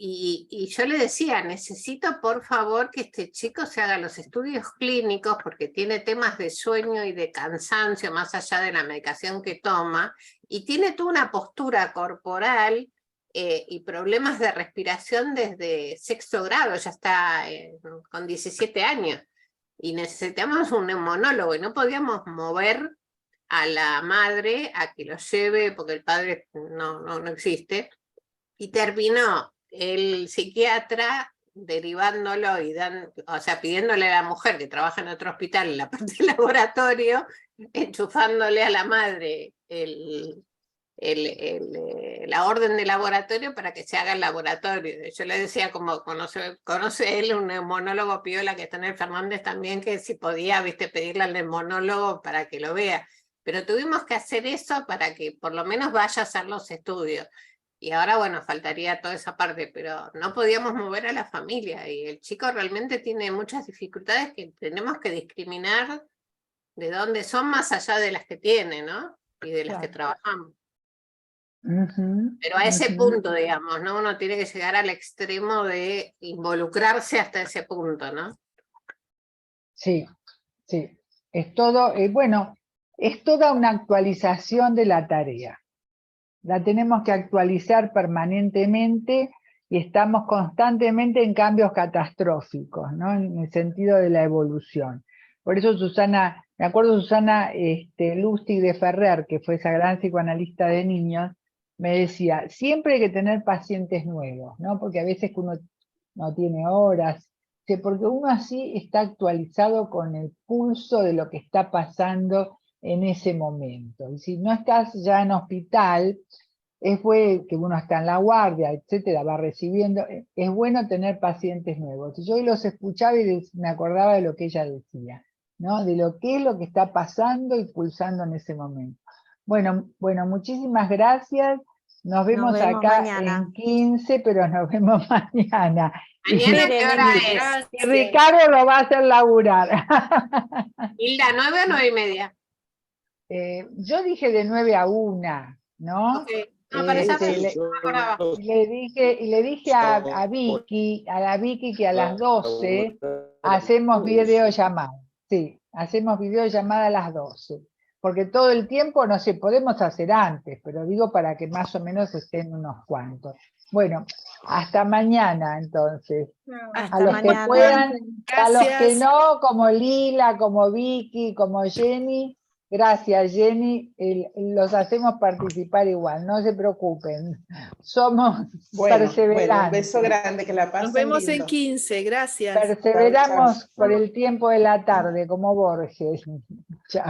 Y yo le decía, necesito por favor que este chico se haga los estudios clínicos porque tiene temas de sueño y de cansancio más allá de la medicación que toma y tiene toda una postura corporal y problemas de respiración desde 6º grado, ya está con 17 años y necesitamos un neumonólogo y no podíamos mover a la madre a que lo lleve porque el padre no existe. Y terminó el psiquiatra derivándolo pidiéndole a la mujer que trabaja en otro hospital en la parte del laboratorio, enchufándole a la madre la orden de laboratorio para que se haga el laboratorio. Yo le decía, como conoce él un neumonólogo piola que está en el Fernández también, que si podía pedirle al neumonólogo para que lo vea. Pero tuvimos que hacer eso para que por lo menos vaya a hacer los estudios. Y ahora, bueno, faltaría toda esa parte, pero no podíamos mover a la familia y el chico realmente tiene muchas dificultades que tenemos que discriminar de dónde son más allá de las que tiene, ¿no? Y de las que trabajamos. Pero a ese punto, digamos, ¿no? Uno tiene que llegar al extremo de involucrarse hasta ese punto, ¿no? Sí, sí. Es todo, bueno, es toda una actualización de la tarea. La tenemos que actualizar permanentemente y estamos constantemente en cambios catastróficos, ¿no? En el sentido de la evolución. Por eso Susana, me acuerdo Susana Lustig de Ferrer, que fue esa gran psicoanalista de niños, me decía, siempre hay que tener pacientes nuevos, ¿no? Porque a veces uno no tiene horas, porque uno así está actualizado con el pulso de lo que está pasando en ese momento. Y si no estás ya en hospital, que uno está en la guardia, etcétera, va recibiendo, es bueno tener pacientes nuevos. Y yo los escuchaba y me acordaba de lo que ella decía, ¿no? De lo que es lo que está pasando y pulsando en ese momento. Bueno, muchísimas gracias. Nos vemos acá mañana. En 15, pero nos vemos mañana. ¿Mañana qué hora es? Y Ricardo lo va a hacer laburar. Hilda, 9 o 9:30. Yo dije de 9 a 1, ¿no? Okay. le dije a Vicky, a la Vicky que a las 12 hacemos videollamada. Sí, hacemos videollamada a las 12. Porque todo el tiempo, no sé, podemos hacer antes, pero digo para que más o menos estén unos cuantos. Bueno, hasta mañana entonces. Hasta a los mañana. que puedan, a los que Gracias. no, como Lila, como Vicky, como Jenny. Gracias, Jenny. Los hacemos participar igual, no se preocupen. Somos perseverantes. Un beso grande, que la pasen Nos vemos lindo. en 15, gracias. Perseveramos por el tiempo de la tarde, como Borges. Chao.